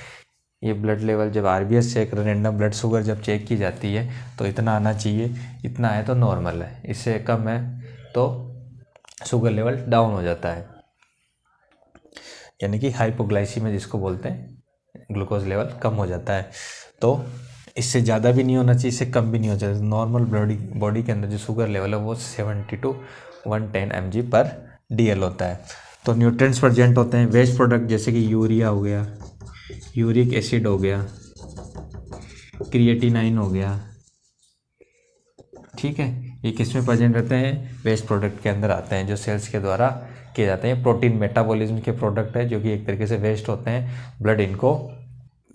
ये ब्लड लेवल जब RBS check, random blood sugar जब चेक की जाती है तो इतना आना चाहिए, इतना है तो नॉर्मल है, इससे कम है तो शुगर लेवल डाउन हो जाता है, यानी कि हाइपोग्लाइसीमिया जिसको बोलते हैं, ग्लूकोज लेवल कम हो जाता है। तो इससे ज़्यादा भी नहीं होना चाहिए, इससे कम भी नहीं होना चाहिए। नॉर्मल बॉडी के अंदर जो शुगर लेवल है वो 72 110 mg/dl होता है। तो न्यूट्रिएंट्स प्रेजेंट होते हैं। वेस्ट प्रोडक्ट जैसे कि यूरिया हो गया, यूरिक एसिड हो गया, क्रिएटिनाइन हो गया, ठीक है, ये किस में प्रेजेंट रहते हैं, वेस्ट प्रोडक्ट के अंदर आते हैं, जो सेल्स के द्वारा किए जाते हैं। प्रोटीन मेटाबॉलिज्म के प्रोडक्ट है, जो कि एक तरीके से वेस्ट होते हैं, ब्लड इनको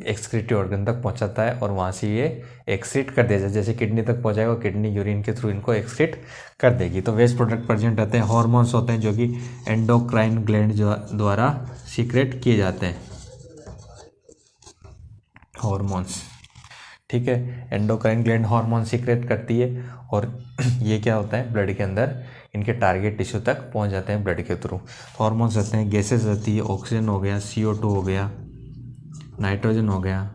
एक्सक्रीटिव ऑर्गन तक पहुंचाता है और वहाँ से ये एक्सक्रीट कर देता है, जैसे किडनी तक पहुंचाएगा, किडनी यूरिन के थ्रू इनको एक्सक्रीट कर देगी। तो वेस्ट प्रोडक्ट प्रेजेंट रहते हैं। हार्मोन्स होते हैं जो कि एंडोक्राइन ग्लैंड द्वारा सीक्रेट किए जाते हैं, हार्मोन्स, ठीक है, एंडोक्राइन ग्लैंड हार्मोन सीक्रेट करती है और ये क्या होता है, ब्लड के अंदर इनके टारगेट टिश्यू तक पहुंच जाते हैं ब्लड के थ्रू। हार्मोन्स रहते हैं, गैसेस रहती है, ऑक्सीजन हो गया, CO2 हो गया, नाइट्रोजन हो गया,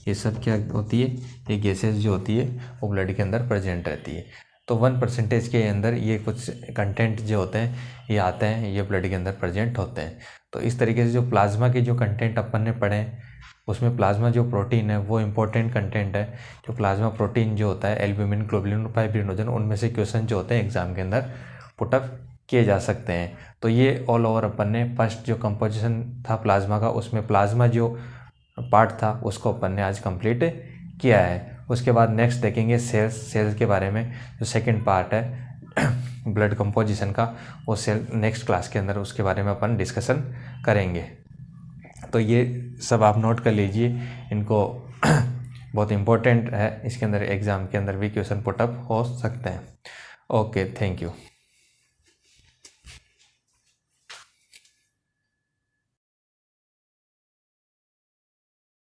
ये सब क्या होती है, ये गैसेस जो होती है वो ब्लड के अंदर प्रेजेंट रहती है। तो 1% के अंदर ये कुछ कंटेंट जो होते हैं ये आते हैं, ये ब्लड के अंदर प्रेजेंट होते हैं। तो इस तरीके से जो प्लाज्मा के जो कंटेंट अपन ने पढ़े हैं, उसमें प्लाज्मा जो प्रोटीन है वो इम्पोर्टेंट कंटेंट है। जो प्लाज्मा प्रोटीन जो होता है, एल्ब्यूमिन, ग्लोबुलिन, फाइब्रिनोजन, उनमें से क्वेश्चन जो होते हैं एग्जाम के अंदर पुटअप किए जा सकते हैं। तो ये ऑल ओवर अपन ने फर्स्ट जो कंपोजिशन था प्लाज्मा का, उसमें प्लाज्मा जो पार्ट था उसको अपन ने आज कंप्लीट किया है। उसके बाद नेक्स्ट देखेंगे सेल्स के बारे में, जो सेकंड पार्ट है ब्लड कंपोजिशन का, वो सेल नेक्स्ट क्लास के अंदर उसके बारे में अपन डिस्कशन करेंगे। तो ये सब आप नोट कर लीजिए, इनको बहुत इम्पोर्टेंट है, इसके अंदर एग्ज़ाम के अंदर भी क्वेश्चन पुटअप हो सकते हैं। Okay, thank you.